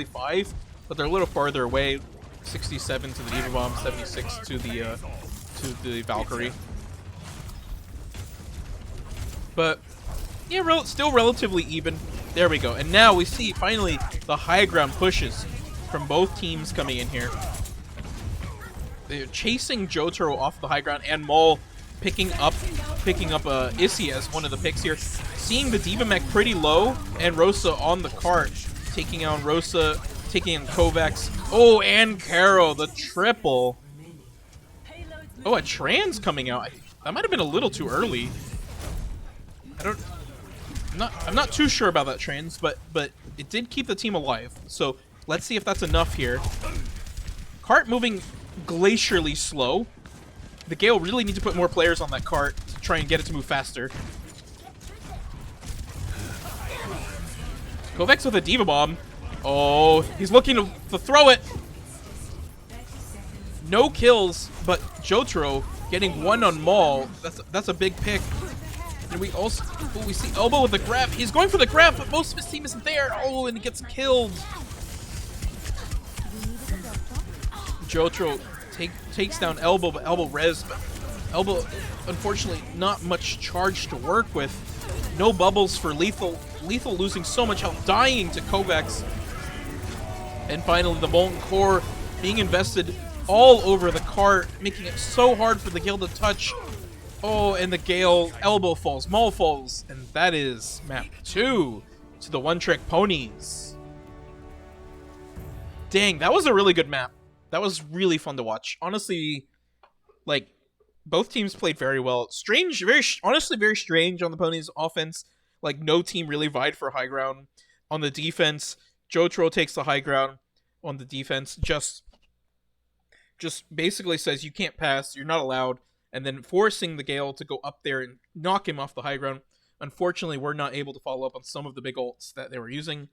5, but they're a little farther away. 67 to the D.Va Bomb, 76 to the Valkyrie. But yeah, still relatively even. There we go. And now we see finally the high ground pushes from both teams coming in here. They're chasing Jotaro off the high ground, and Maul picking up Issy as one of the picks here. Seeing the D.Va mech pretty low, and Rosa on the cart, taking on Rosa, taking on Kovacs. Oh, and Karo, the triple. Oh, a trans coming out. That might have been a little too early. I'm not too sure about that trans, but it did keep the team alive. So let's see if that's enough here. Cart moving glacially slow. The Gale really need to put more players on that cart to try and get it to move faster. Kovacs with a Diva Bomb. Oh, he's looking to throw it. No kills, but Jotaro getting one on Maul. That's a big pick. And we also we see Elbow with the grab. He's going for the grab, but most of his team isn't there. Oh, and he gets killed. Jotaro takes down Elbow, but Elbow res. But Elbow, unfortunately, not much charge to work with. No bubbles for Lethal. Lethal losing so much health, dying to Kovacs. And finally, the Molten Core being invested all over the cart, making it so hard for the Gale to touch. Oh, and the Gale Elbow falls, Maul falls, and that is map 2 to the one-trick ponies. Dang, that was a really good map. That was really fun to watch. Honestly, like, both teams played very well. Strange, honestly very strange on the ponies' offense. Like, no team really vied for high ground. On the defense, Jotaro takes the high ground. On the defense, just basically says you can't pass, you're not allowed, and then forcing the Gale to go up there and knock him off the high ground. Unfortunately, we're not able to follow up on some of the big ults that they were using.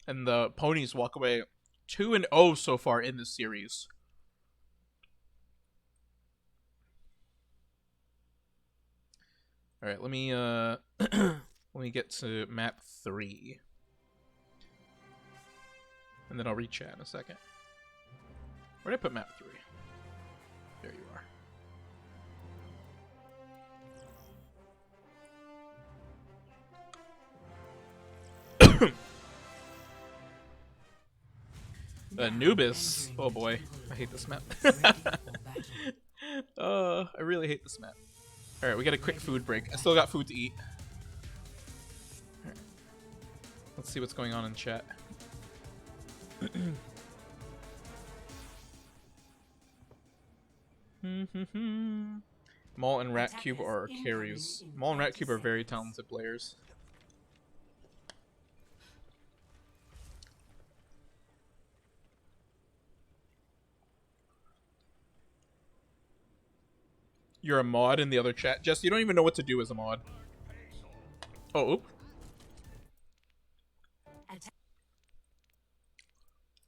And the ponies walk away 2-0 so far in this series. All right, let me let me get to map 3. And then I'll re-chat in a second. Where did I put map 3? There you are. Anubis. Oh boy, I hate this map. I really hate this map. Alright, we got a quick food break. I still got food to eat. Right. Let's see what's going on in chat. Maul and Rat Cube are carries. Maul and Rat Cube are very talented players. You're a mod in the other chat. Jess, you don't even know what to do as a mod. Oh, oop. I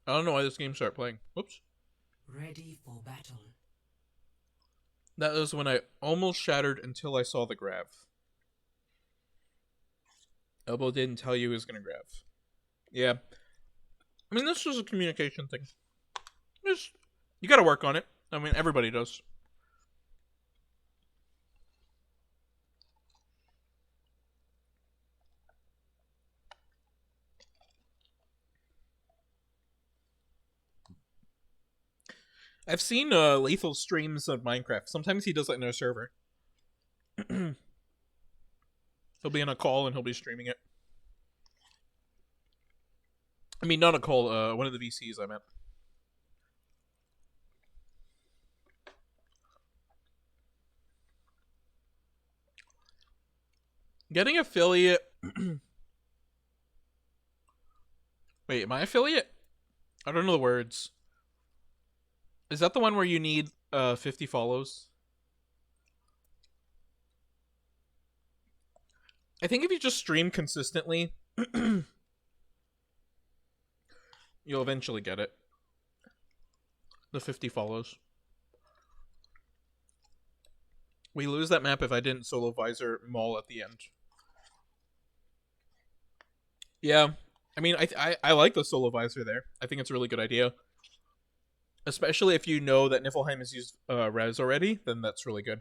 don't know why this game started playing. Whoops. Ready for battle. That was when I almost shattered until I saw the grab. Elbow didn't tell you he was going to grab. Yeah. I mean, this was a communication thing. You got to work on it. I mean, everybody does. I've seen Lethal streams of Minecraft. Sometimes he does it in our server. He'll be on a call and he'll be streaming it. I mean, not a call, one of the VCs I meant. Getting affiliate... Wait, am I affiliate? I don't know the words. Is that the one where you need 50 follows? I think if you just stream consistently, you'll eventually get it. The 50 follows. We lose that map if I didn't solo visor Maul at the end. Yeah. I mean, I like the solo visor there. I think it's a really good idea. Especially if you know that Niflheim has used res already, then that's really good.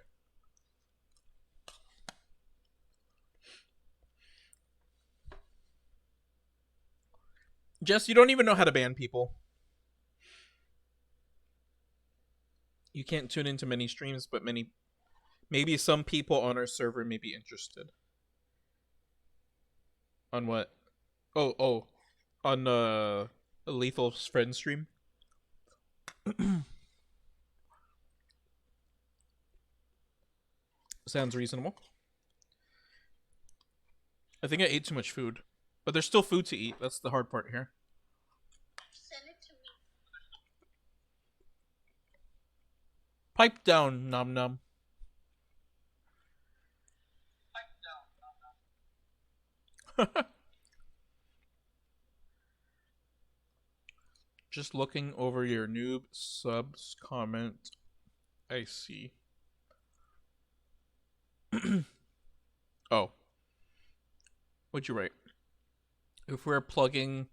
Jess, you don't even know how to ban people. You can't tune into many streams, but maybe some people on our server may be interested. On what? Oh, on a Lethal's friend stream. Sounds reasonable. I think I ate too much food. But there's still food to eat. That's the hard part here. Send it to me. Pipe down, nom nom. Just looking over your noob subs comment. I see. Oh. What'd you write? If we're plugging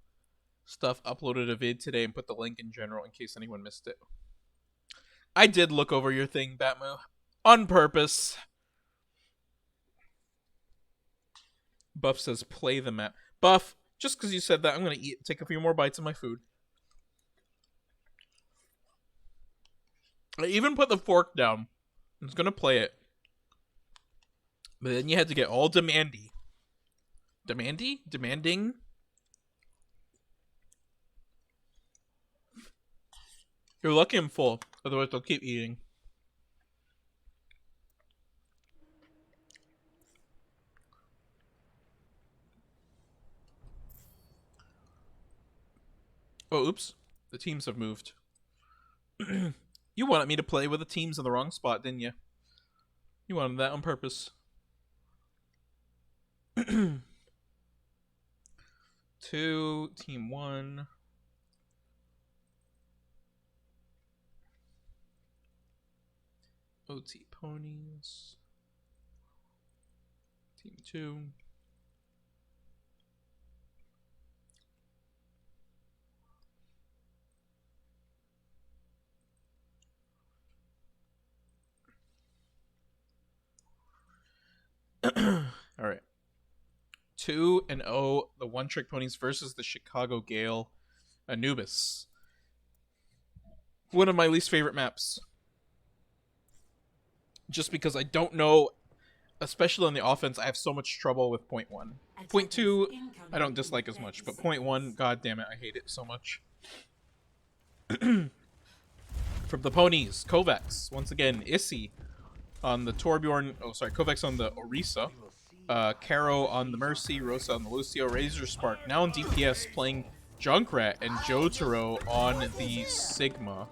stuff, uploaded a vid today and put the link in general in case anyone missed it. I did look over your thing, Batmoo. On purpose. Buff says play the map. Buff, just because you said that, I'm going to take a few more bites of my food. I even put the fork down. I was going to play it. But then you had to get all demandy. Demandy? Demanding? You're lucky I'm full. Otherwise, I'll keep eating. Oh, oops. The teams have moved. You wanted me to play with the teams in the wrong spot, didn't you? You wanted that on purpose. 2, team 1. OT Ponies. Team 2. All right. 2-0, the One Trick Ponies versus the Chicago Gale, Anubis. One of my least favorite maps. Just because I don't know, especially on the offense, I have so much trouble with point 1. Point 2, I don't dislike as much, but point 1, god damn it, I hate it so much. From the Ponies, Kovacs, once again, Issy on the Torbjorn, Kovacs on the Orisa, Caro on the Mercy, Rosa on the Lucio, Razor Spark, now on DPS playing Junkrat, and Jotaro on the Sigma.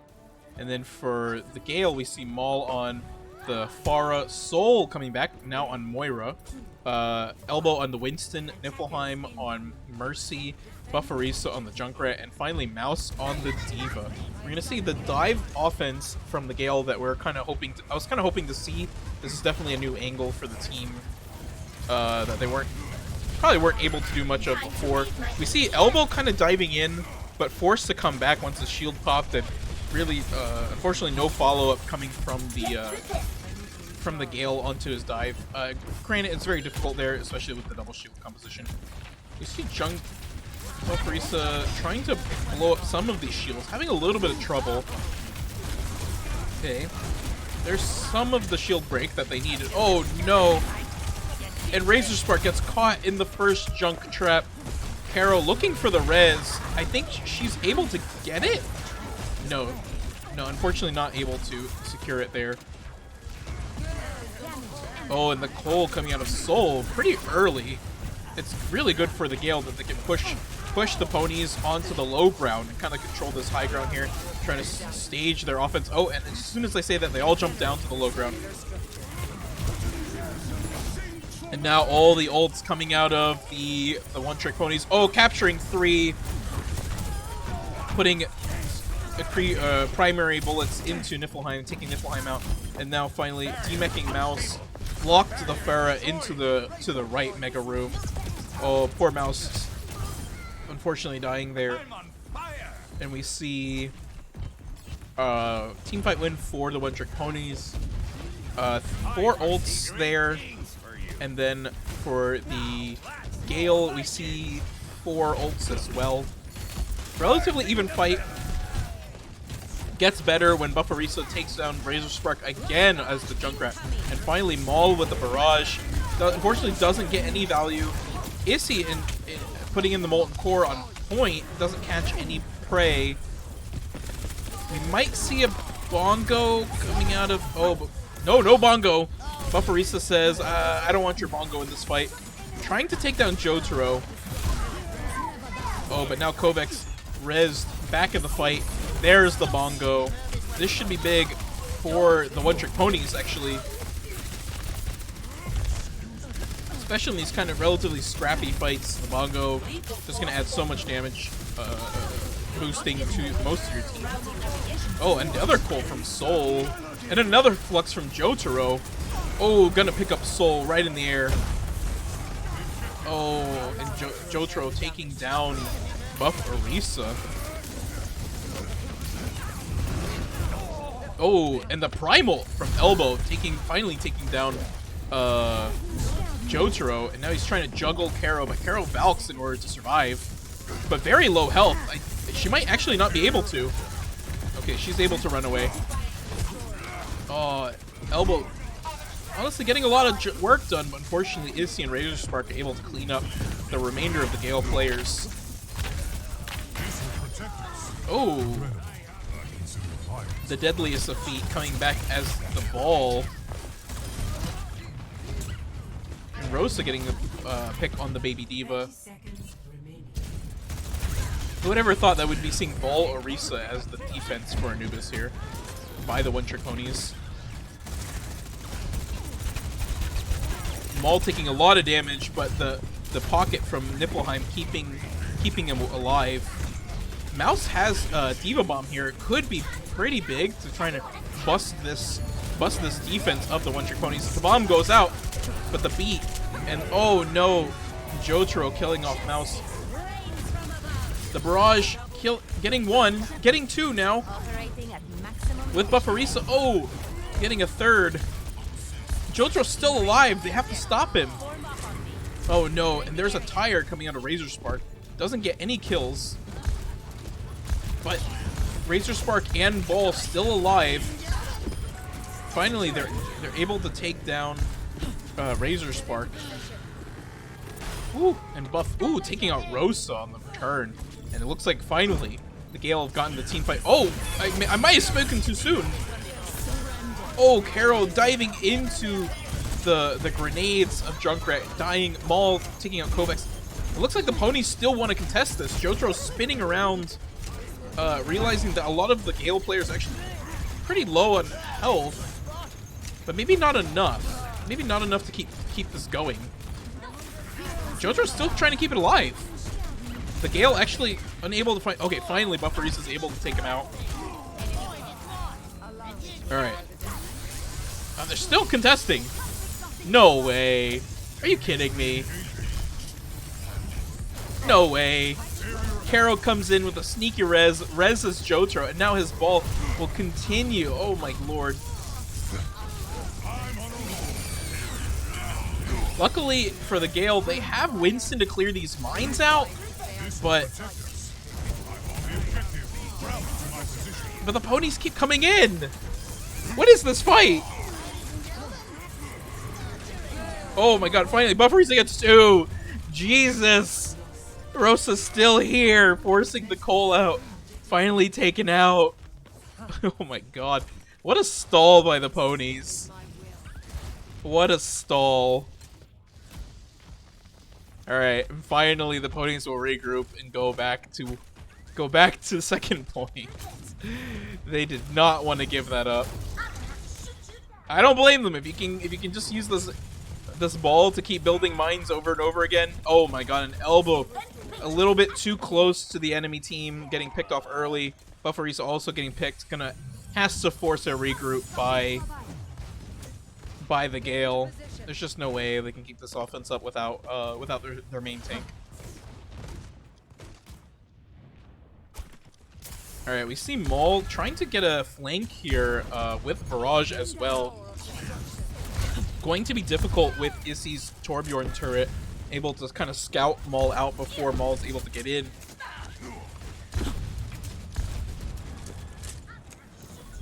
And then for the Gale, we see Maul on the Pharah, Soul coming back, now on Moira, Elbow on the Winston, Niflheim on Mercy, Bufferisa on the Junkrat, and finally Mouse on the Diva. We're going to see the dive offense from the Gale that we're kind of hoping to, I was kind of hoping to see. This is definitely a new angle for the team that they probably weren't able to do much of before. We see Elbow kind of diving in, but forced to come back once the shield popped, and really, unfortunately, no follow-up coming from the Gale onto his dive. Granted, it's very difficult there, especially with the double shield composition. We see Valkyria trying to blow up some of these shields, having a little bit of trouble. Okay. There's some of the shield break that they needed. Oh, no. And Razor Spark gets caught in the first junk trap. Caro looking for the res. I think she's able to get it? No, unfortunately not able to secure it there. Oh, and the coal coming out of Soul pretty early. It's really good for the Gale that they can push the ponies onto the low ground and kind of control this high ground here, trying to stage their offense. Oh, and as soon as I say that, they all jump down to the low ground. And now all the ults coming out of the One Trick Ponies. Oh, capturing 3, putting primary bullets into Niflheim, taking Niflheim out, and now finally demeching Mouse, blocked the Pharah into the right mega room. Oh, poor Mouse, unfortunately dying there. And we see team fight win for the One Trick Ponies. 4 ults there, and then for the Gale we see 4 ults as well. Relatively even fight. Gets better when Bufferisa takes down Razor Spark again as the Junkrat. And finally Maul with the barrage. Unfortunately doesn't get any value. Issy in putting in the Molten Core on point doesn't catch any prey. We might see a bongo coming out of... Oh, but no bongo. Bufferisa says, I don't want your bongo in this fight. trying to take down Jotaro. Oh, but now Kovacs rezzed back in the fight. There's the bongo. This should be big for the one-trick ponies, actually. Especially in these kind of relatively scrappy fights. The bongo just going to add so much damage, boosting to most of your team. Oh, and another Colt from Soul. And another Flux from Jotaro. Oh, gonna pick up Soul right in the air. Oh, and Jotaro taking down Buff Orisa. Oh, and the Primal from Elbow finally taking down Jotaro, and now he's trying to juggle Karo, but Karo balks in order to survive. But very low health. She might actually not be able to. Okay, she's able to run away. Oh, Elbow honestly getting a lot of work done, but unfortunately Izzy and Razor Spark are able to clean up the remainder of the Gale players. Oh, the deadliest of feet coming back as the ball. And Rosa getting a pick on the Baby Diva. Who would ever thought that we'd be seeing Ball Orisa as the defense for Anubis here by the one-trick ponies. Maul taking a lot of damage, but the pocket from Niflheim keeping him alive. Mouse has Diva Bomb here. It could be pretty big to try to bust this defense of the one-trick ponies. The bomb goes out, but the beat, and oh no, Jotaro killing off Mouse. The barrage getting one, getting two now. With Buff Orisa, oh, getting a third. Jotaro's still alive. They have to stop him. Oh no, and there's a tire coming out of Razor Spark. Doesn't get any kills. But Razor Spark and Ball still alive. Finally, they're able to take down Razor Spark. Ooh, and Buff, ooh, taking out Rosa on the return. And it looks like finally the Gale have gotten the team fight. Oh, I might have spoken too soon. Oh, Carol diving into the grenades of Junkrat, dying. Maul taking out Kovacs. It looks like the ponies still want to contest this. Jotaro's spinning around, realizing that a lot of the Gale players are actually pretty low on health, but maybe not enough. Maybe not enough to keep this going. Jotaro's still trying to keep it alive. The Gale actually unable to find. Okay, finally Buff Orisa is able to take him out. All right. They're still contesting. No way. Are you kidding me? No way. Karo comes in with a sneaky rezzes Jotaro, and now his ball will continue. Oh my lord. Luckily for the Gale, they have Winston to clear these mines out, but the ponies keep coming in. What is this fight? Oh my god, finally, Buff Orisa gets two. Jesus. Rosa's still here, forcing the Cole out. Finally taken out. Oh my god. What a stall by the ponies. What a stall. Alright, finally the ponies will regroup and go back to second point. They did not want to give that up. I don't blame them. If you can just use this ball to keep building mines over and over again. Oh my god, an elbow a little bit too close to the enemy team, getting picked off early. Buff Orisa also getting picked, has to force a regroup by the Gale. There's just no way they can keep this offense up without their main tank. Alright, we see Maul trying to get a flank here with Barrage as well. Going to be difficult with Issy's Torbjorn turret, able to kind of scout Maul out before Maul's able to get in.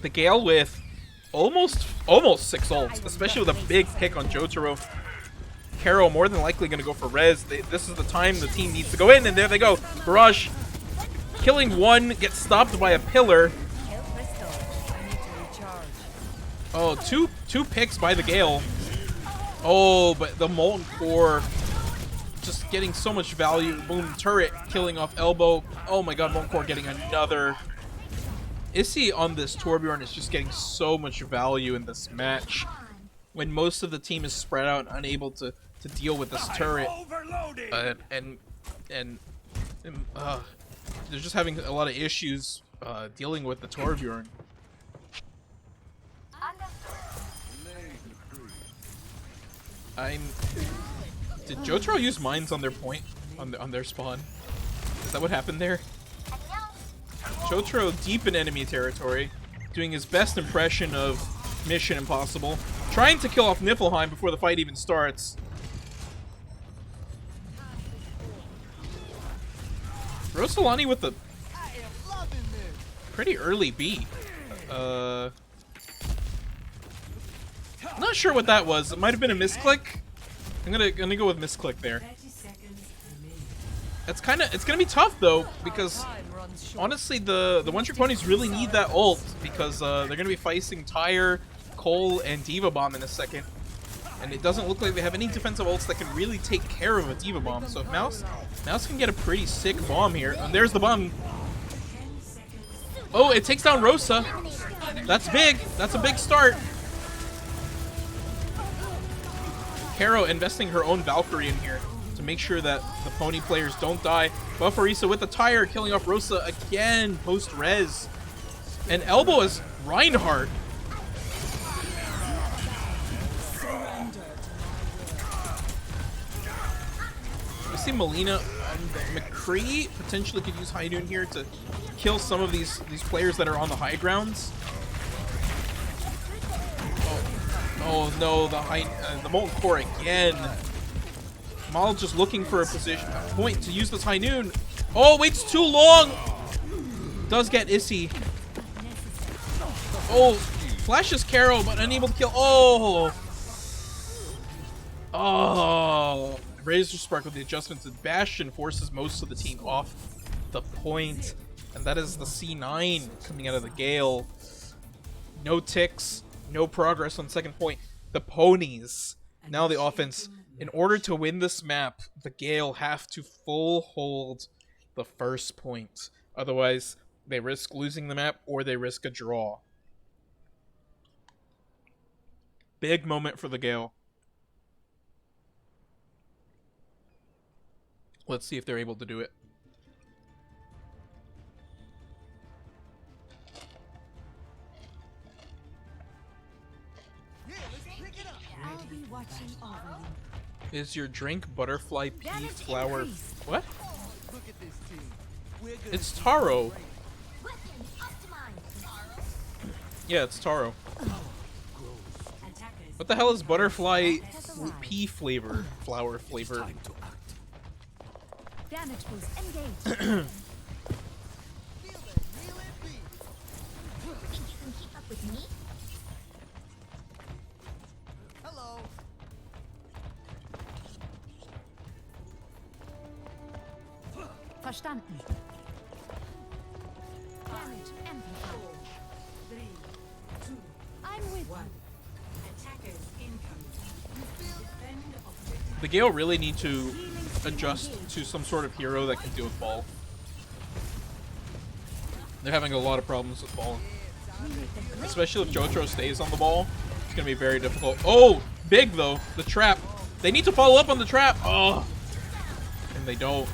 The Gale with almost 6 ults, especially with a big pick on Jotaro. Karo more than likely going to go for res. This is the time the team needs to go in, and there they go. Barrage killing one, gets stopped by a pillar. Oh, two picks by the Gale. Oh, but the Molten Core just getting so much value. Boom, turret killing off elbow. Oh my god, Monkor getting another. Issy on this Torbjorn is just getting so much value in this match. When most of the team is spread out and unable to deal with this turret. And they're just having a lot of issues dealing with the Torbjorn. Did Jotaro use mines on their point? On their spawn? Is that what happened there? Jotaro deep in enemy territory, doing his best impression of Mission Impossible, trying to kill off Niflheim before the fight even starts. Rosolani with the pretty early beat. Not sure what that was. It might have been a misclick. I'm gonna go with misclick there. 30 seconds remaining. It's gonna be tough though, because honestly the one-trick ponies really need that ult, because they're gonna be facing Tyre, Cole, and Diva Bomb in a second. And it doesn't look like they have any defensive ults that can really take care of a Diva Bomb. So if Mouse can get a pretty sick bomb here. And there's the bomb. Oh, it takes down Rosa. That's big. That's a big start. Caro investing her own Valkyrie in here to make sure that the pony players don't die. Buffarisa with the Tyre killing off Rosa again post-res. And elbow is Reinhardt. I see Melina and McCree potentially could use High Noon here to kill some of these players that are on the high grounds. Oh no, the Molten Core again. Mal just looking for a point to use this High Noon. Oh, waits too long. Does get Issy. Oh, flashes Caro, but unable to kill. Oh, Razor Spark with the adjustments, and Bastion forces most of the team off the point. And that is the C9 coming out of the Gale. No ticks, no progress on second point. The ponies, now the offense. In order to win this map, the Gale have to full hold the first point. Otherwise, they risk losing the map or they risk a draw. Big moment for the Gale. Let's see if they're able to do it. I'll be watching over you. Is your drink butterfly pea flower? What? It's taro. Yeah, it's taro. What the hell is butterfly pea flower flavor? Damage boost engaged. Think you can keep up with me? Verstanden. Damage amplified. 3, 2, I'm with 1. Attackers incoming. Defend objective. The Gale really need to adjust to some sort of hero that can deal with ball. They're having a lot of problems with ball. Especially if Jotaro stays on the ball. It's going to be very difficult. Oh, big though. The trap. They need to follow up on the trap. Oh. And they don't.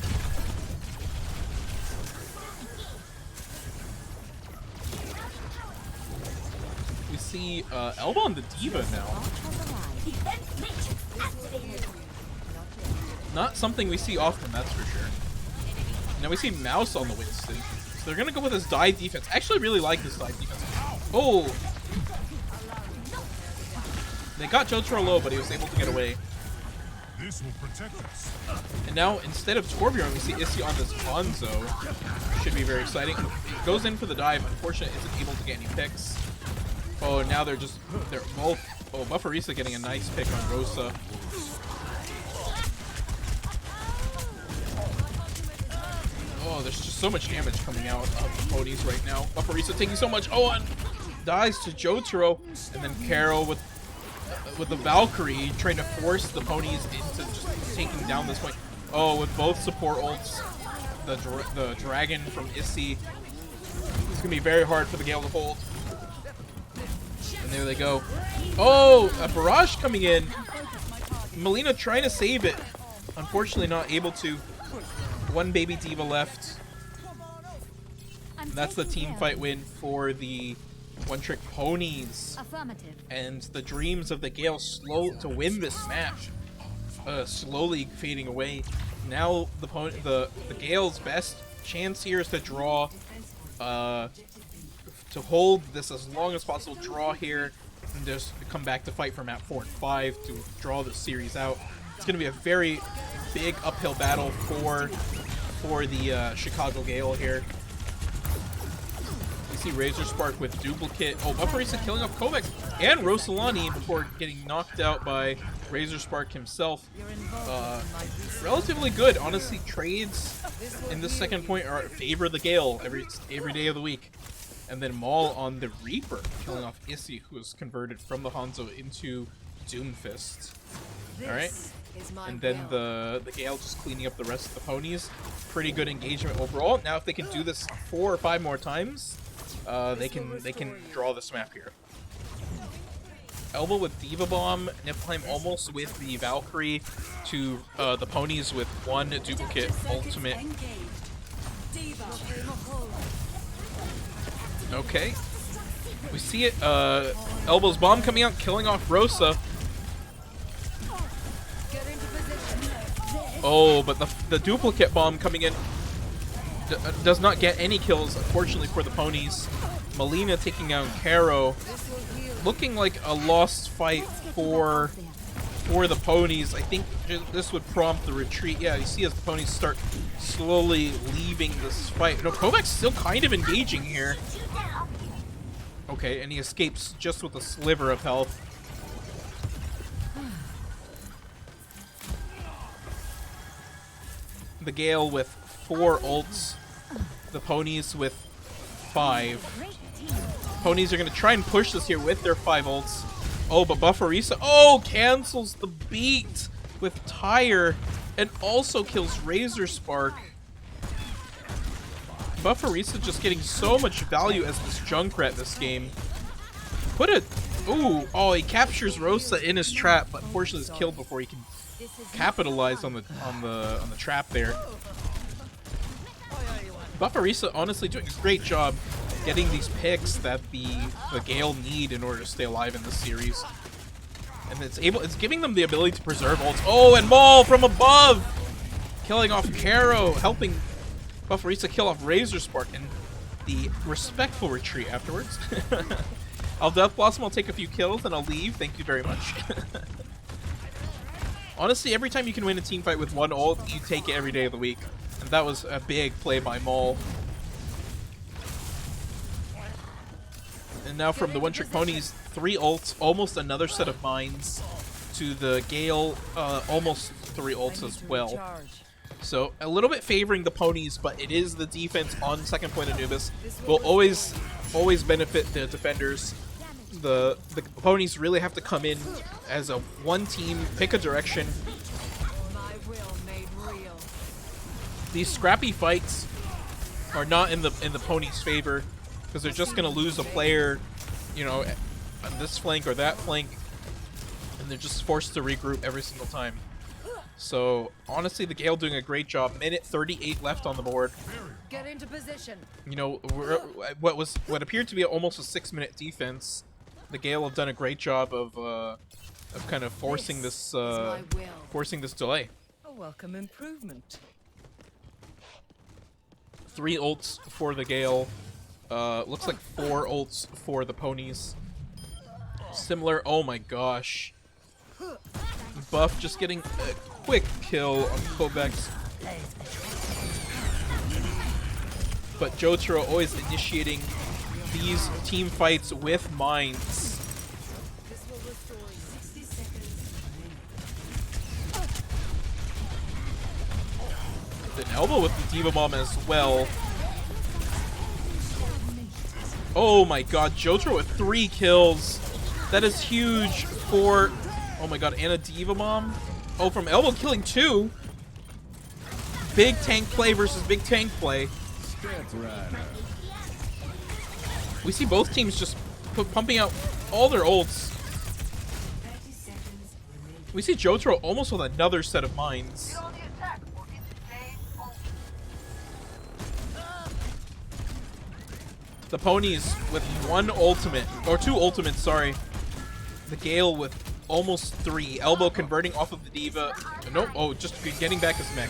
We see Elba on the Diva now. Not something we see often, that's for sure. Now we see Mouse on the Winston. So they're gonna go with his dive defense. I actually really like this dive defense. Oh! They got Jotaro low, but he was able to get away. This will protect us. And now, instead of Torbjorn, we see Issy on this Hanzo. Should be very exciting. It goes in for the dive. Unfortunately, isn't able to get any picks. Oh, now they're both... Oh, Buffarisa getting a nice pick on Rosa. Oh, there's just so much damage coming out of the ponies right now. Buffarisa taking so much. Oh, and dies to Jotaro. And then Caro with the Valkyrie trying to force the ponies into just taking down this point. Oh, with both support ults, the dragon from Issy. It's gonna be very hard for the Gale to hold. And there they go. Oh, a barrage coming in. Melina trying to save it. Unfortunately not able to. One baby diva left. And that's the team fight win for the One Trick Ponies. Affirmative. And the dreams of the Gale slow to win this match slowly fading away. Now the Gale's best chance here is to draw, to hold this as long as possible, draw here, and just come back to fight for map 4 and 5 to draw the series out. It's going to be a very big uphill battle for the Chicago Gale here. You see Razor Spark with duplicate. Oh, Bufferisa killing off Kovacs and Rosalani before getting knocked out by Razor Spark himself. Relatively good, honestly. Trades in this second point are favor the Gale every day of the week. And then Maul on the Reaper, killing off Issy, who was converted from the Hanzo into Doomfist. Alright. And then the Gale just cleaning up the rest of the ponies. Pretty good engagement overall. Now if they can do this 4 or 5 more times, they can draw this map here. Elbow with Diva Bomb, Niflheim almost with the Valkyrie to the ponies with one duplicate ultimate. Okay. We see it. Elbow's bomb coming out, killing off Rosa. Oh, but the duplicate bomb coming in does not get any kills, unfortunately, for the ponies. Melina taking out Caro. Looking like a lost fight for the ponies. I think this would prompt the retreat. Yeah, you see as the ponies start slowly leaving this fight. No, Kovacs still kind of engaging here. Okay, and he escapes just with a sliver of health. The Gale with 4 ults. The ponies with 5. Ponies are going to try and push this here with their 5 ults. Oh, but Bufferisa, cancels the beat with Tire and also kills Razor Spark. Bufferisa just getting so much value as this Junkrat this game. He captures Rosa in his trap, but unfortunately is killed before he can capitalize on the trap there. Bufferisa honestly doing a great job getting these picks that the Gale need in order to stay alive in this series. And it's giving them the ability to preserve ults. Oh, and Maul from above! Killing off Caro, helping Bufferisa kill off Razor Spark, and the respectful retreat afterwards. I'll Death Blossom, I'll take a few kills, and I'll leave. Thank you very much. Honestly, every time you can win a team fight with 1 ult, you take it every day of the week. And that was a big play by Maul. And now from the One Trick Ponies, 3 ults, almost another set of mines. To the Gale, almost 3 ults as well. So a little bit favoring the ponies, but it is the defense on second point Anubis. Will always benefit the defenders. The ponies really have to come in as a one team, pick a direction. These scrappy fights are not in the ponies' favor, because they're just gonna lose a player, you know, on this flank or that flank, and they're just forced to regroup every single time. So honestly, the Gale doing a great job. Minute 38 left on the board. Get into position. You know, what appeared to be almost a 6-minute defense. The Gale have done a great job of kind of forcing this delay. A welcome improvement. 3 ults for the Gale. Looks like 4 ults for the ponies. Similar. Oh my gosh. Buff just getting a quick kill on Kovacs. But Jotaro always initiating these team fights with mines. An elbow with the Diva Bomb as well. Oh my god, Jotaro with 3 kills. That is huge for... Oh my god, and a Diva Bomb. Oh, from elbow killing 2. big tank play versus big tank play. We see both teams just pumping out all their ults. 30 seconds remaining. We see Jotaro almost with another set of mines. The ponies with one ultimate, or two ultimates, sorry. The Gale with almost three. Elbow converting off of the Diva. Nope. Oh, just getting back his mech.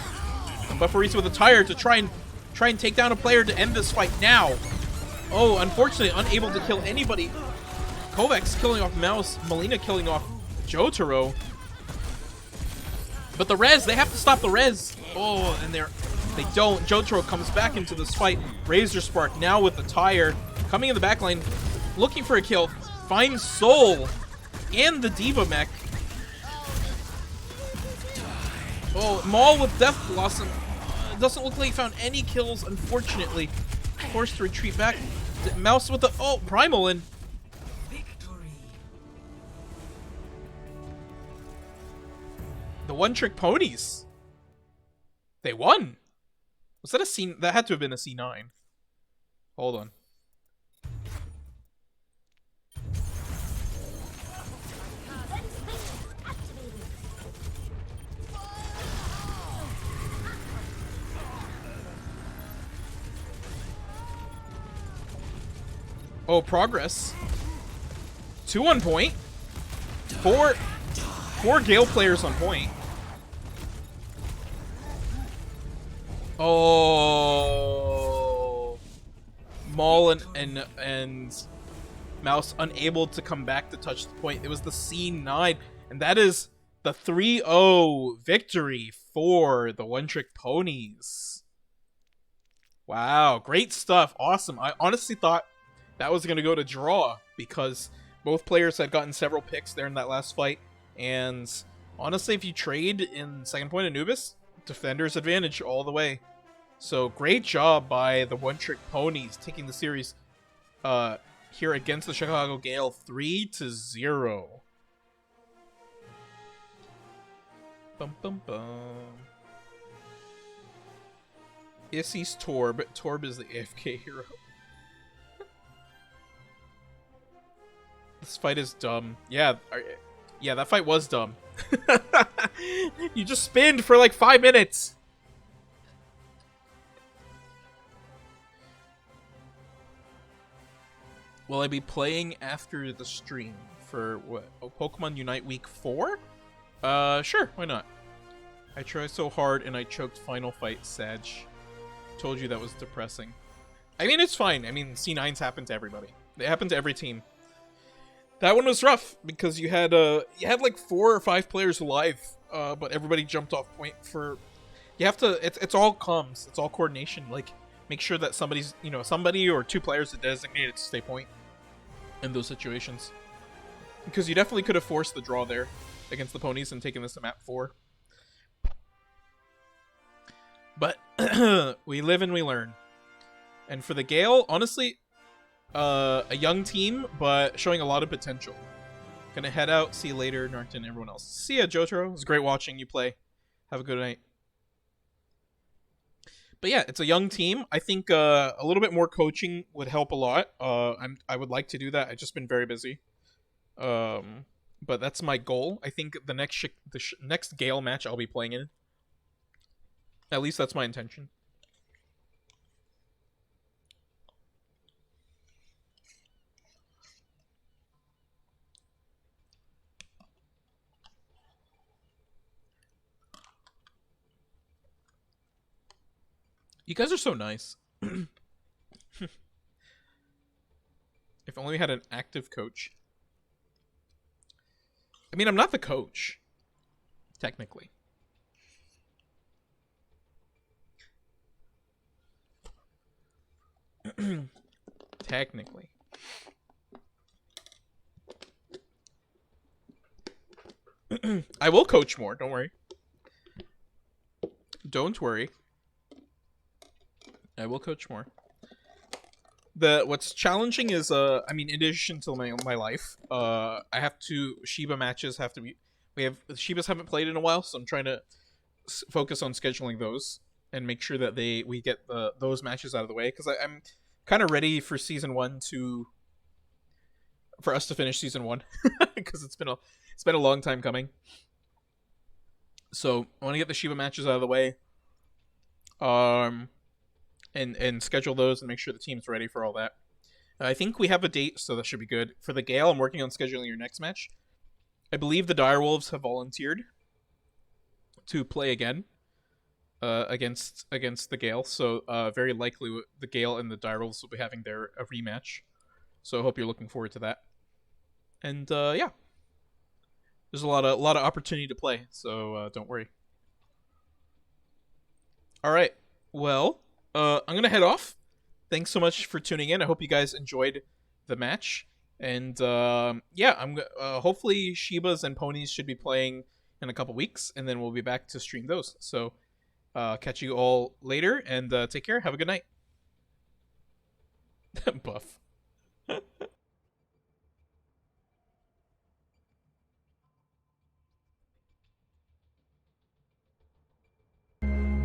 And Bufferisa with a tire to try and take down a player to end this fight now. Oh, unfortunately, unable to kill anybody. Kovacs killing off Mouse. Melina killing off Jotaro. But the res, they have to stop the res. Oh, and they don't. Jotaro comes back into this fight. Razor Spark now with the tire. Coming in the backline, looking for a kill. Finds Soul and the Diva mech. Oh, Maul with Death Blossom. Doesn't look like he found any kills, unfortunately. Forced to retreat back. Mouse with the... Oh, Primal in. Victory. The one-trick ponies. They won. Was that a C? That had to have been a C9. Hold on. Oh, progress. 2 on point. Four Gale players on point. Oh, Maul and Mouse unable to come back to touch the point. It was the C9, and that is the 3-0 victory for the One Trick Ponies. Wow, great stuff. Awesome. I honestly thought that was going to go to draw because both players had gotten several picks there in that last fight. And honestly, if you trade in second point Anubis, defender's advantage all the way. So great job by the One Trick Ponies taking the series here against the Chicago Gale 3-0. Bum bum bum. Issy's Torb. Torb is the AFK hero. This fight is dumb. Yeah, yeah, that fight was dumb. You just spinned for like 5 minutes. Will I be playing after the stream for what? Oh, Pokemon Unite Week 4? Sure, why not? I tried so hard and I choked final fight, Sag. Told you that was depressing. I mean, it's fine. I mean, C9s happen to everybody. They happen to every team. That one was rough because you had like 4 or 5 players alive, but everybody jumped off point for. You have to. It's all comms. It's all coordination. Like, make sure that somebody's, somebody or 2 players are designated to stay point in those situations. Because you definitely could have forced the draw there against the ponies and taken this to map 4. But we live and we learn. And for the Gale, honestly, a young team, but showing a lot of potential. Gonna head out. See you later, Narton, everyone else. See ya, Jotaro. It was great watching you play. Have a good night. But yeah, it's a young team. I think a little bit more coaching would help a lot. I would like to do that. I've just been very busy. But that's my goal. I think the next Gale match I'll be playing in. At least that's my intention. You guys are so nice. If only we had an active coach. I mean, I'm not the coach. Technically. Technically. I will coach more, don't worry. Don't worry. I will coach more. What's challenging is I mean, in addition to my life, I have to Shiba matches have to be. Shibas haven't played in a while, so I'm trying to focus on scheduling those. and make sure that we get those matches out of the way, because I'm kind of ready for for us to finish season 1 because it's been a long time coming. So I want to get the Shiva matches out of the way, and schedule those and make sure the team's ready for all that. I think we have a date, so that should be good. For the Gale, I'm working on scheduling your next match. I believe the Direwolves have volunteered to play again against the Gale, so very likely the Gale and the Direwolves will be having a rematch. So I hope you're looking forward to that. And yeah, there's a lot of opportunity to play, so don't worry. All right, well, I'm gonna head off. Thanks so much for tuning in. I hope you guys enjoyed the match. And yeah, hopefully Shibas and Ponies should be playing in a couple weeks, and then we'll be back to stream those. So catch you all later, and take care. Have a good night. Buff.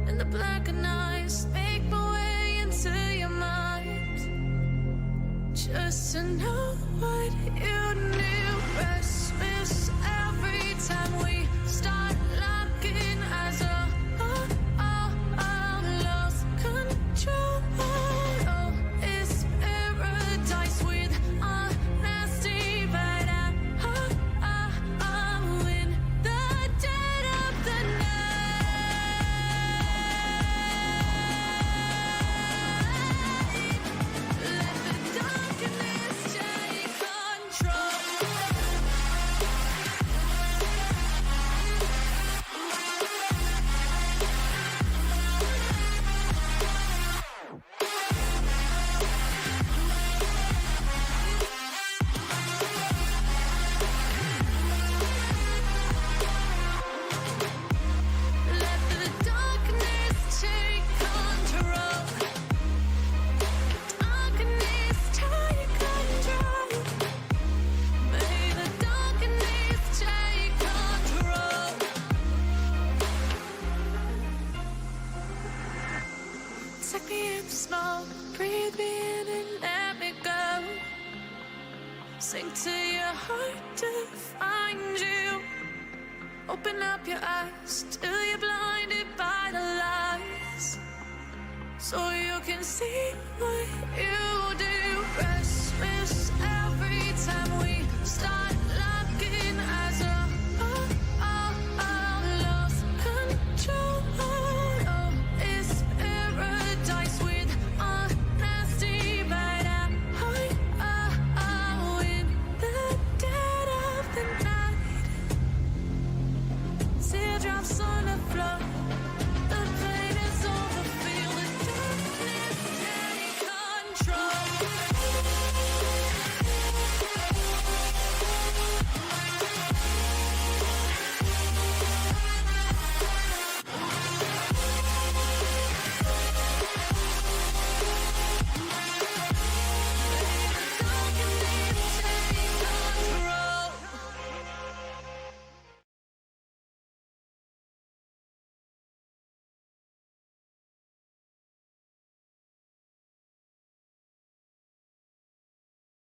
And the blackened eyes make my way into your mind, just to know what you knew. Restless every time we start locking eyes. Lost control. Oh, it's paradise with honesty, but I'm in the dead of the night. Let the darkness take control. Let the darkness take control. Darkness take control. May the darkness take control. Take me in the smoke, breathe me in and let me go. Sink to your heart to find you. Open up your eyes till you're blinded by the lies, so you can see what you do.